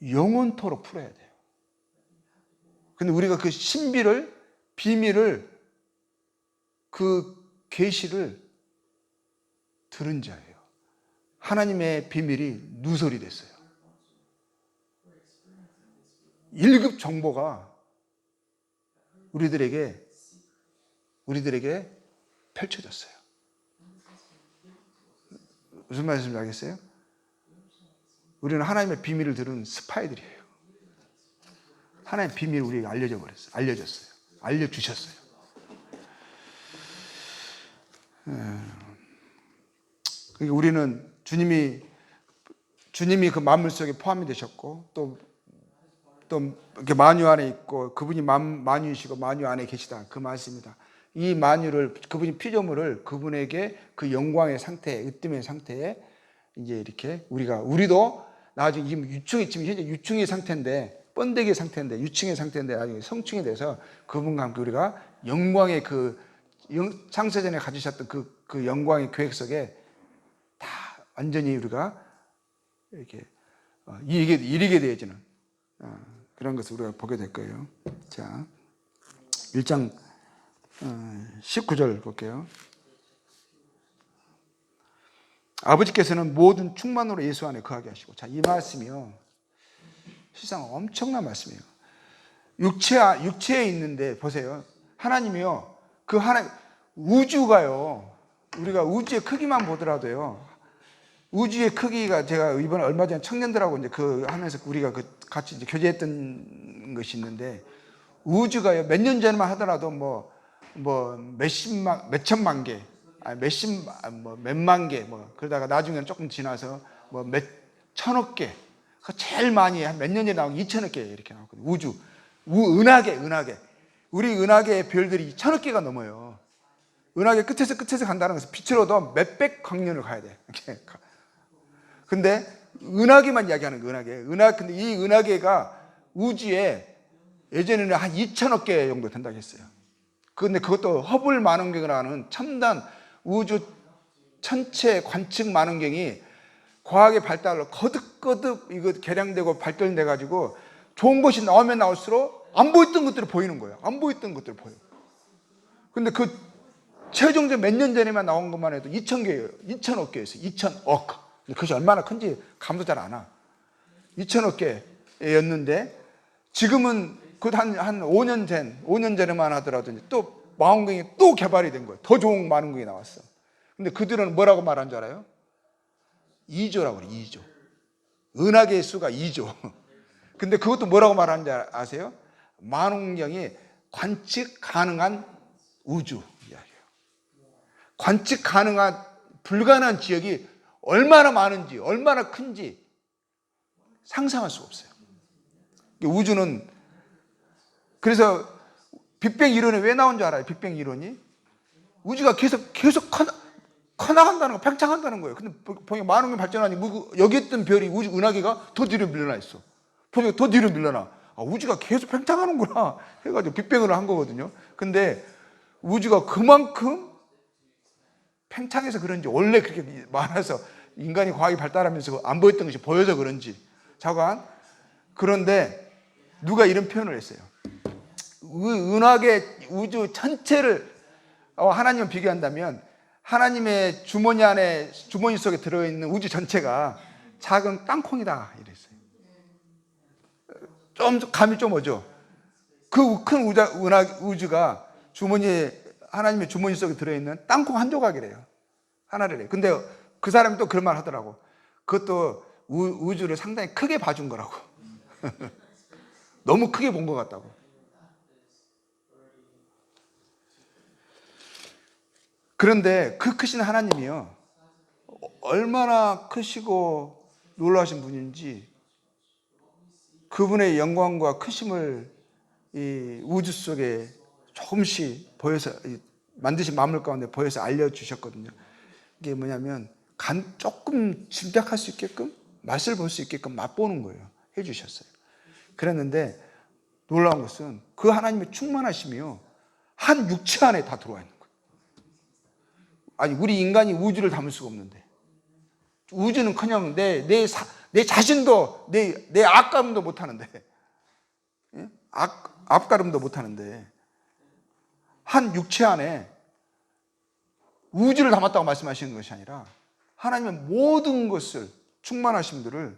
영원토록 풀어야 돼요. 근데 우리가 그 비밀을, 그 계시를 들은 자예요. 하나님의 비밀이 누설이 됐어요. 1급 정보가 우리들에게 펼쳐졌어요. 무슨 말씀인지 알겠어요? 우리는 하나님의 비밀을 들은 스파이들이에요. 하나님의 비밀을 우리에게 알려줬어요. 알려주셨어요. 그러니까 우리는 주님이 그 만물 속에 포함이 되셨고 또 이렇게 만유 안에 있고 그분이 만유이시고 만유 안에 계시다 그 말씀입니다. 이 만유를 그분이 피조물을 그분에게 그 영광의 상태, 으뜸의 상태에 이제 이렇게 우리도 나중에 지금 현재 유충의 상태인데 번데기의 상태인데 유충의 상태인데 나중에 성충이 돼서 그분과 함께 우리가 영광의 창세전에 가지셨던 그 영광의 계획 속에 다 완전히 우리가 이렇게 이르게 되어지는 그런 것을 우리가 보게 될 거예요. 자, 1장 19절 볼게요. 아버지께서는 모든 충만으로 예수 안에 거하게 하시고. 자, 이 말씀이요. 실상 엄청난 말씀이에요. 육체에 있는데 보세요. 하나님이요. 우주가요. 우리가 우주의 크기만 보더라도요. 우주의 크기가 제가 이번에 얼마 전에 청년들하고 이제 하면서 우리가 같이 이제 교제했던 것이 있는데 우주가요. 몇 년 전만 하더라도 몇천만 개, 몇만 개, 그러다가 나중에는 조금 지나서 몇 천억 개, 제일 많이 한 몇 년 전에 나온 2천억 개 이렇게 나왔거든요. 은하계. 우리 은하계의 별들이 1,000억 개가 넘어요. 은하계 끝에서 간다는 것은 빛으로도 몇백 광년을 가야 돼. 근데 은하계만 이야기하는 거예요. 은하계. 근데 이 은하계가 우주에 예전에는 한 2천억 개 정도 된다고 했어요. 근데 그것도 허블 망원경이라는 첨단 우주 전체 관측 망원경이 과학의 발달로 거듭거듭 이거 개량되고 발전돼 가지고 좋은 것이 나오면 나올수록 안 보였던 것들이 보이는 거예요. 안 보였던 것들이 보여요. 근데 그 최종적 몇 년 전에만 나온 것만 해도 2,000개예요. 2천억 개였어요. 2천억. 그것이 얼마나 큰지 감도 잘 안 와. 2천억 개였는데 지금은 그 한 5년 전에만 하더라도 또 망원경이 또 개발이 된 거예요. 더 좋은 망원경이 나왔어. 근데 그들은 뭐라고 말한 줄 알아요? 2조라고 그래요. 2조. 은하계의 수가 2조. 근데 그것도 뭐라고 말하는지 아세요? 망원경이 관측 가능한 우주 이야기예요. 관측 가능한 불가능한 지역이 얼마나 많은지, 얼마나 큰지 상상할 수가 없어요. 우주는 그래서 빅뱅 이론이 왜 나온 줄 알아요? 빅뱅 이론이 우주가 계속 커나간다는 거, 팽창한다는 거예요. 근데 보니까 망원경 발전하니 여기 있던 별이 우주 은하계가 더 뒤로 밀려나 있어. 보니까 더 뒤로 밀려나. 아, 우주가 계속 팽창하는구나 해가지고 빅뱅으로 한 거거든요. 근데 우주가 그만큼 팽창해서 그런지 원래 그렇게 많아서 인간이 과학이 발달하면서 안 보였던 것이 보여서 그런지 자관. 그런데 누가 이런 표현을 했어요. 은하계 우주 전체를 하나님을 비교한다면 하나님의 주머니 안에 주머니 속에 들어있는 우주 전체가 작은 땅콩이다 이랬어요. 좀 감이 좀 오죠. 그 큰 우주가 하나님의 주머니 속에 들어있는 땅콩 한 조각이래요. 하나를 해요. 근데 그 사람이 또 그런 말 하더라고. 그것도 우주를 상당히 크게 봐준 거라고. 너무 크게 본 것 같다고. 그런데 그 크신 하나님이요, 얼마나 크시고 놀라우신 분인지 그분의 영광과 크심을 이 우주 속에 조금씩 보여서, 만드신 만물 가운데 보여서 알려주셨거든요. 이게 뭐냐면 조금 짐작할 수 있게끔, 맛을 볼 수 있게끔 맛보는 거예요. 해주셨어요. 그랬는데 놀라운 것은 그 하나님의 충만하심이요, 한 육체 안에 다 들어와 있는 거예요. 아니, 우리 인간이 우주를 담을 수가 없는데, 우주는커녕 내 자신도 내 앞가름도 못하는데, 앞가름도 못하는데 한 육체 안에 우주를 담았다고 말씀하시는 것이 아니라 하나님의 모든 것을, 충만하심들을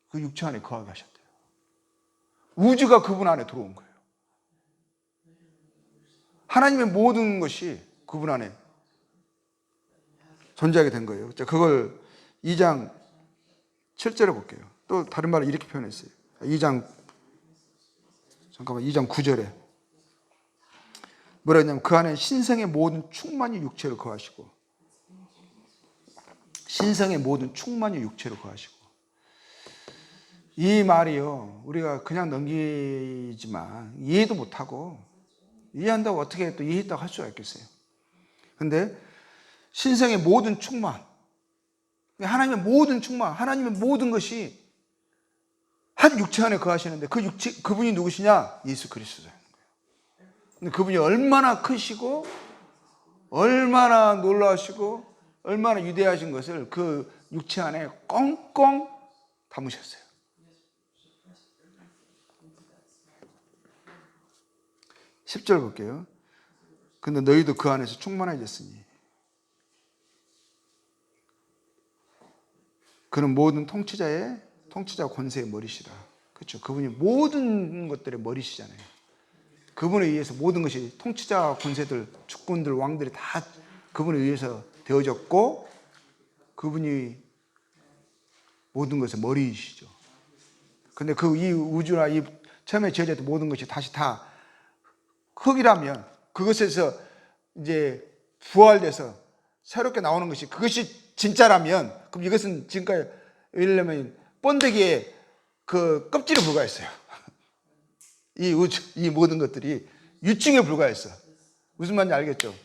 그 육체 안에 거하게 하셨대요. 우주가 그분 안에 들어온 거예요. 하나님의 모든 것이 그분 안에 존재하게 된 거예요. 그걸 2장 7절에 볼게요. 또 다른 말을 이렇게 표현했어요. 2장 9절에 뭐라 했냐면 그 안에 신성의 모든 충만이 육체로 거하시고, 신성의 모든 충만이 육체로 거하시고. 이 말이요, 우리가 그냥 넘기지만 이해도 못하고, 이해한다고 어떻게 또 이해했다고 할 수가 있겠어요. 근데 신성의 모든 충만, 하나님의 모든 충만, 하나님의 모든 것이 한 육체 안에 거하시는데 그 육체, 그분이 누구시냐? 예수 그리스도라는 거예요. 근데 그분이 얼마나 크시고 얼마나 놀라우시고 얼마나 위대하신 것을 그 육체 안에 꽁꽁 담으셨어요. 10절 볼게요. 근데 너희도 그 안에서 충만해졌으니 그는 모든 통치자 권세의 머리시다. 그렇죠. 그분이 모든 것들의 머리시잖아요. 그분에 의해서 모든 것이, 통치자 권세들, 주권들, 왕들이 다 그분에 의해서 되어졌고, 그분이 모든 것의 머리이시죠. 근데 이 우주나 이 처음에 지어졌던 모든 것이 다시 다 흙이라면, 그것에서 이제 부활돼서 새롭게 나오는 것이, 그것이 진짜라면, 그럼 이것은 지금까지, 예를 들면 번데기의 그 껍질에 불과했어요. 이 우주, 이 모든 것들이 유충에 불과했어. 무슨 말인지 알겠죠?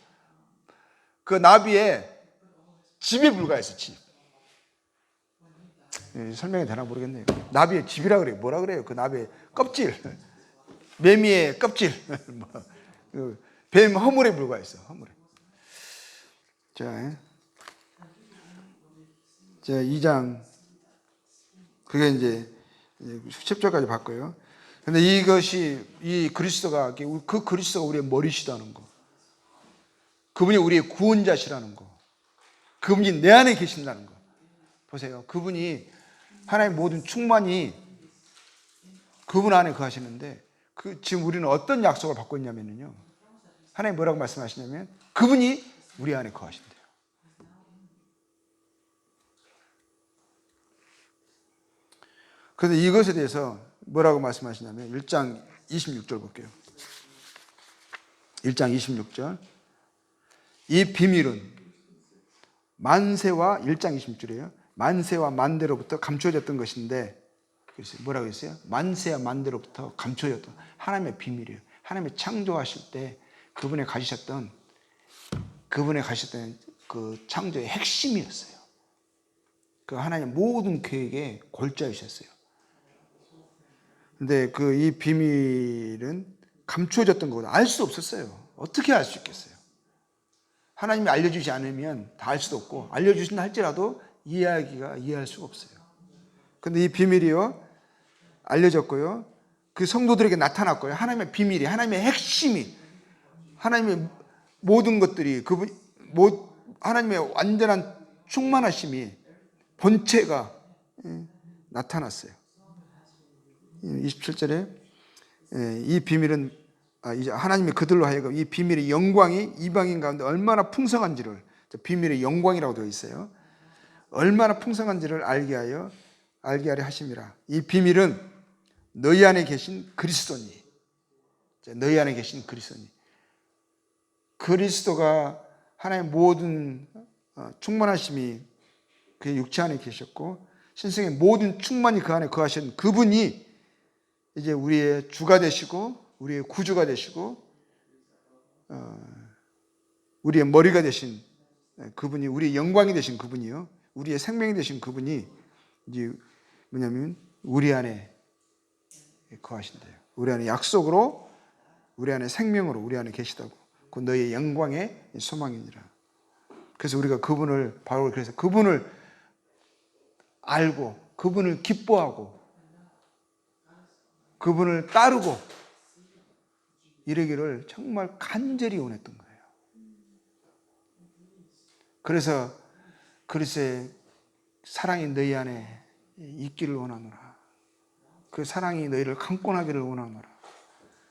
그 나비의 집에 불과했어, 집. 설명이 되나 모르겠네요. 나비의 집이라 그래요. 뭐라 그래요? 그 나비의 껍질, 매미의 껍질, 뱀 허물에 불과했어. 허물에. 자, 2장 그게 이제 10절까지 봤고요. 근데 이것이 이 그리스도가 그 그리스도가 우리의 머리시다는 거, 그분이 우리의 구원자시라는 거, 그분이 내 안에 계신다는 거. 보세요. 그분이 하나님의 모든 충만이 그분 안에 거하시는데 지금 우리는 어떤 약속을 받고 있냐면요. 하나님 뭐라고 말씀하시냐면 그분이 우리 안에 거하신대요. 그런데 이것에 대해서 뭐라고 말씀하시냐면 1장 26절 볼게요. 1장 26절. 이 비밀은 만세와 1장 26절이에요. 만세와 만대로부터 감춰졌던 것인데, 그래서 뭐라고 했어요? 만세와 만대로부터 감춰졌던 하나님의 비밀이에요. 하나님의 창조하실 때 그분이 가지셨던 그 창조의 핵심이었어요. 그 하나님 모든 계획의 골자이셨어요. 근데 이 비밀은 감춰졌던 거거든요. 알 수 없었어요. 어떻게 알 수 있겠어요? 하나님이 알려주지 않으면 다 알 수도 없고, 알려주신다 할지라도 이해할 수가 없어요. 근데 이 비밀이요, 알려졌고요, 그 성도들에게 나타났고요. 하나님의 비밀이, 하나님의 핵심이, 하나님의 모든 것들이, 하나님의 완전한 충만하심이, 본체가 나타났어요. 27절에 이 비밀은 이제 하나님이 그들로 하여금 이 비밀의 영광이 이방인 가운데 얼마나 풍성한지를, 비밀의 영광이라고 되어 있어요. 얼마나 풍성한지를 알게 하려 하심이라. 이 비밀은 너희 안에 계신 그리스도니. 너희 안에 계신 그리스도니. 그리스도가 하나님의 모든 충만하심이 그의 육체 안에 계셨고, 신성의 모든 충만이 그 안에 거하신 그분이 이제 우리의 주가 되시고, 우리의 구주가 되시고, 우리의 머리가 되신 그분이, 우리의 영광이 되신 그분이요, 우리의 생명이 되신 그분이 이제 뭐냐면 우리 안에 거하신대요. 우리 안에 약속으로, 우리 안에 생명으로 우리 안에 계시다고. 그 너희의 영광의 소망이니라. 그래서 우리가 바로 그래서 그분을 알고, 그분을 기뻐하고, 그분을 따르고 이러기를 정말 간절히 원했던 거예요. 그래서 그리스도의 사랑이 너희 안에 있기를 원하노라. 그 사랑이 너희를 강권하기를 원하노라.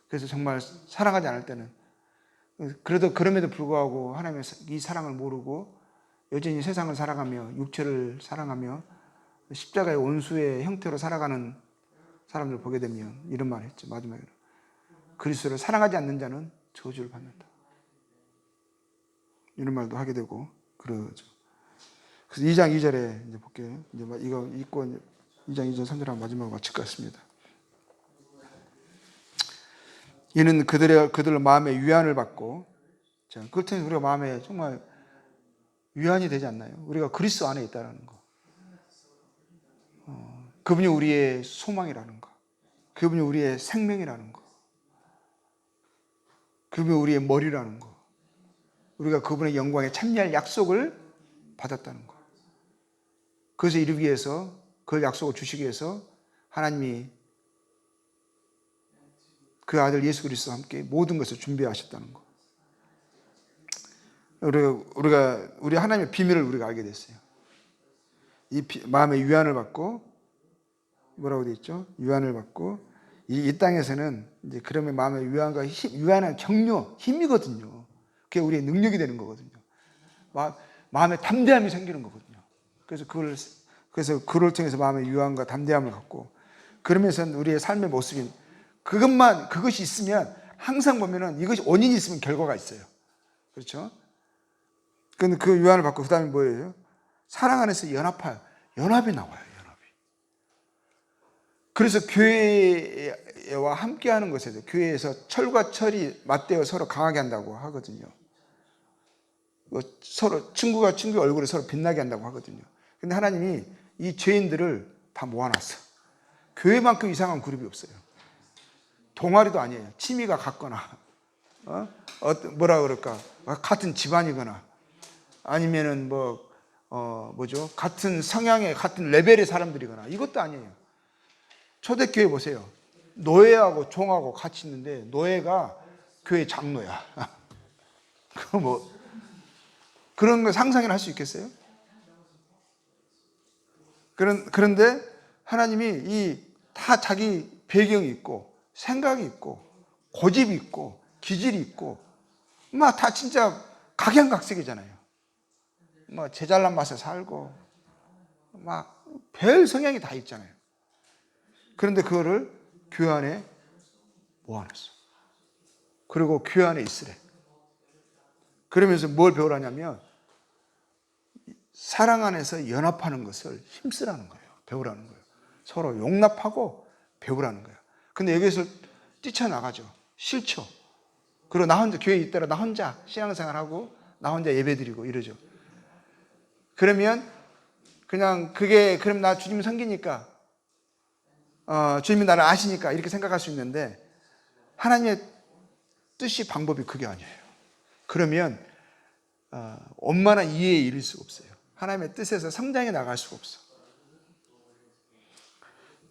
그래서 정말 사랑하지 않을 때는, 그럼에도 불구하고 하나님의 이 사랑을 모르고 여전히 세상을 살아가며 육체를 사랑하며 십자가의 원수의 형태로 살아가는 사람들 보게 되면 이런 말을 했죠. 마지막으로 그리스도를 사랑하지 않는 자는 저주를 받는다. 이런 말도 하게 되고 그러죠. 그래서 2장 2절에 이제 볼게요. 이제 이거 읽고 2장 2절 3절 마지막으로 마칠 것 같습니다. 이는 그들 마음에 위안을 받고, 자, 그렇다면 우리가 마음에 정말 위안이 되지 않나요? 우리가 그리스도 안에 있다는 거. 그분이 우리의 소망이라는 거. 그분이 우리의 생명이라는 거. 그분이 우리의 머리라는 거. 우리가 그분의 영광에 참여할 약속을 받았다는 거. 그것을 이루기 위해서, 그 약속을 주시기 위해서 하나님이 그 아들 예수 그리스도와 함께 모든 것을 준비하셨다는 거. 우리 하나님의 비밀을 우리가 알게 됐어요. 마음의 위안을 받고, 뭐라고 되어 있죠? 위안을 받고, 이 땅에서는 이제 그러면 마음의 위안과 위안은 격려, 힘이거든요. 그게 우리의 능력이 되는 거거든요. 마음의 담대함이 생기는 거거든요. 그래서 그걸 통해서 마음의 위안과 담대함을 갖고, 그러면서 우리의 삶의 모습이 그것이 있으면 항상 보면은 이것이 원인이 있으면 결과가 있어요. 그렇죠? 근데 그 위안을 받고, 그 다음에 뭐예요? 사랑 안에서 연합이 나와요. 그래서 교회와 함께 하는 것에 대해, 교회에서 철과 철이 맞대어 서로 강하게 한다고 하거든요. 서로 친구가 친구의 얼굴에 서로 빛나게 한다고 하거든요. 근데 하나님이 이 죄인들을 다 모아놨어. 교회만큼 이상한 그룹이 없어요. 동아리도 아니에요. 취미가 같거나, 뭐라 그럴까, 같은 집안이거나, 아니면은 뭐죠? 같은 성향의, 같은 레벨의 사람들이거나, 이것도 아니에요. 초대교회 보세요. 노예하고 종하고 같이 있는데, 노예가 교회 장로야. 그런 거 상상이나 할 수 있겠어요? 그런데 하나님이 다 자기 배경이 있고, 생각이 있고, 고집이 있고, 기질이 있고, 막 다 진짜 각양각색이잖아요. 뭐 제잘난 맛에 살고, 막 별 성향이 다 있잖아요. 그런데 그거를 교회 안에 모아놨어. 그리고 교회 안에 있으래. 그러면서 뭘 배우라냐면, 사랑 안에서 연합하는 것을 힘쓰라는 거예요. 배우라는 거예요. 서로 용납하고 배우라는 거예요. 근데 여기서 뛰쳐나가죠. 싫죠. 그리고 나 혼자 교회에 있더라, 나 혼자 신앙생활하고 나 혼자 예배드리고 이러죠. 그러면 그냥 그럼 나 주님 섬기니까, 주님이 나를 아시니까 이렇게 생각할 수 있는데, 하나님의 뜻이, 방법이 그게 아니에요. 그러면 원만한 이해에 이를 수가 없어요. 하나님의 뜻에서 성장해 나갈 수가 없어.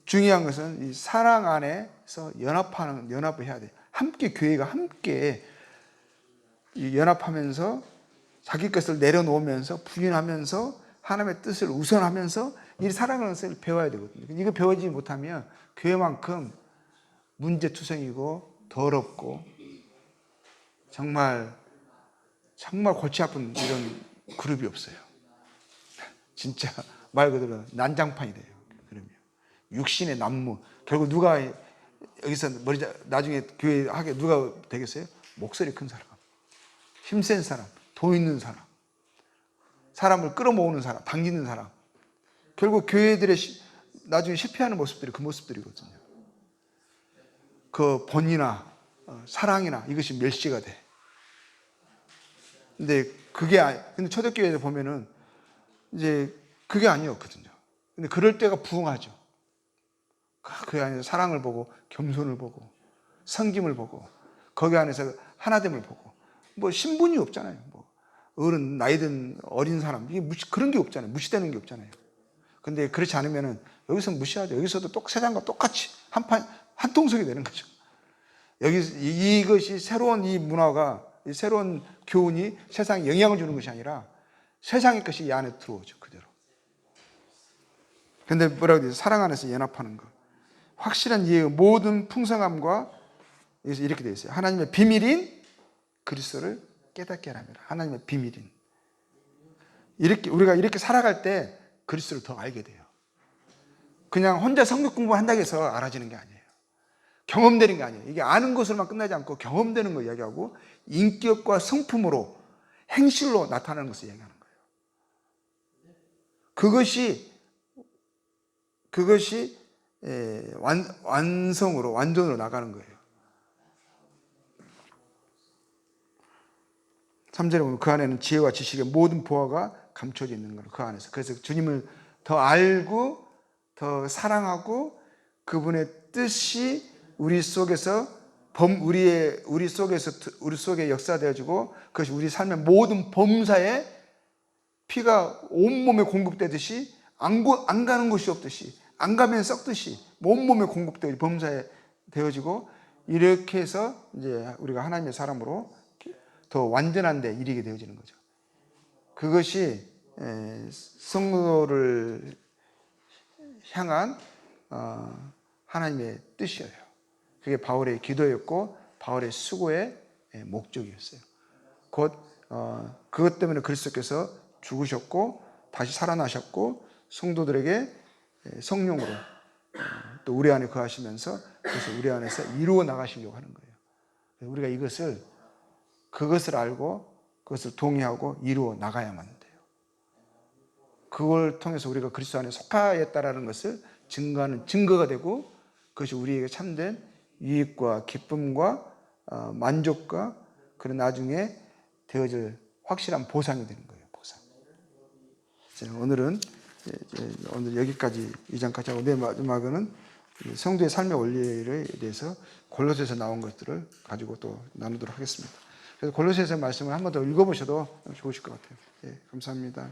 중요한 것은 이 사랑 안에서 연합을 해야 돼요. 함께, 교회가 함께 연합하면서 자기 것을 내려놓으면서 부인하면서 하나님의 뜻을 우선하면서 이 사랑하는 것을 배워야 되거든요. 이거 배우지 못하면 교회만큼 문제투성이고 더럽고 정말 골치 아픈 이런 그룹이 없어요. 진짜 말 그대로 난장판이 돼요. 그러면 육신의 난무. 결국 누가 여기서 나중에 교회 하게 누가 되겠어요? 목소리 큰 사람, 힘센 사람, 돈 있는 사람, 사람을 끌어모으는 사람, 당기는 사람. 결국 교회들의 나중에 실패하는 모습들이 그 모습들이거든요. 그 본이나 사랑이나 이것이 멸시가 돼. 근데 근데 초대교회에 보면은 이제 그게 아니었거든요. 근데 그럴 때가 부응하죠. 그 안에서 사랑을 보고, 겸손을 보고, 섬김을 보고, 거기 안에서 하나됨을 보고, 뭐 신분이 없잖아요. 뭐 어른, 나이든 어린 사람, 이게 그런 게 없잖아요. 무시되는 게 없잖아요. 근데 그렇지 않으면은 여기서 무시하죠. 여기서도 세상과 똑같이 한 통속이 되는 거죠. 이것이 새로운 이 문화가, 이 새로운 교훈이 세상에 영향을 주는 것이 아니라 세상의 것이 이 안에 들어오죠. 그대로. 근데 뭐라고 해요? 사랑 안에서 연합하는 것. 확실한 이해의 모든 풍성함과, 여기서 이렇게 되어 있어요. 하나님의 비밀인 그리스도를 깨닫게 하랍니다. 하나님의 비밀인. 우리가 이렇게 살아갈 때 그리스도를 더 알게 돼요. 그냥 혼자 성경 공부한다고 해서 알아지는 게 아니에요. 경험되는 게 아니에요. 이게 아는 것으로만 끝나지 않고 경험되는 거 이야기하고, 인격과 성품으로, 행실로 나타나는 것을 이야기하는 거예요. 그것이 완전으로 나가는 거예요. 3절에 보면 그 안에는 지혜와 지식의 모든 보화가 감춰져 있는 거예요. 그 안에서. 그래서 주님을 더 알고 더 사랑하고 그분의 뜻이 우리 속에 역사되어지고, 그것이 우리 삶의 모든 범사에 피가 온몸에 공급되듯이, 안 가는 곳이 없듯이, 안 가면 썩듯이 온몸에 공급되어 범사에 되어지고, 이렇게 해서 이제 우리가 하나님의 사람으로 더 완전한 데 이르게 되어지는 거죠. 그것이 성도를 향한 하나님의 뜻이에요. 그게 바울의 기도였고 바울의 수고의 목적이었어요. 곧 그것 때문에 그리스도께서 죽으셨고 다시 살아나셨고 성도들에게 성령으로 또 우리 안에 거하시면서, 그래서 우리 안에서 이루어 나가시려고 하는 거예요. 우리가 그것을 알고 그것을 동의하고 이루어 나가야만 돼요. 그걸 통해서 우리가 그리스도 안에 속하였다라는 것을 증거하는 증거가 되고, 그것이 우리에게 참된 유익과 기쁨과 만족과 그런 나중에 되어질 확실한 보상이 되는 거예요. 보상. 오늘은 이제 오늘 여기까지 2장까지 하고 맨 마지막은 성도의 삶의 원리에 대해서 골로새에서 나온 것들을 가지고 또 나누도록 하겠습니다. 그래서 골로새서 말씀을 한 번 더 읽어보셔도 좋으실 것 같아요. 예, 감사합니다.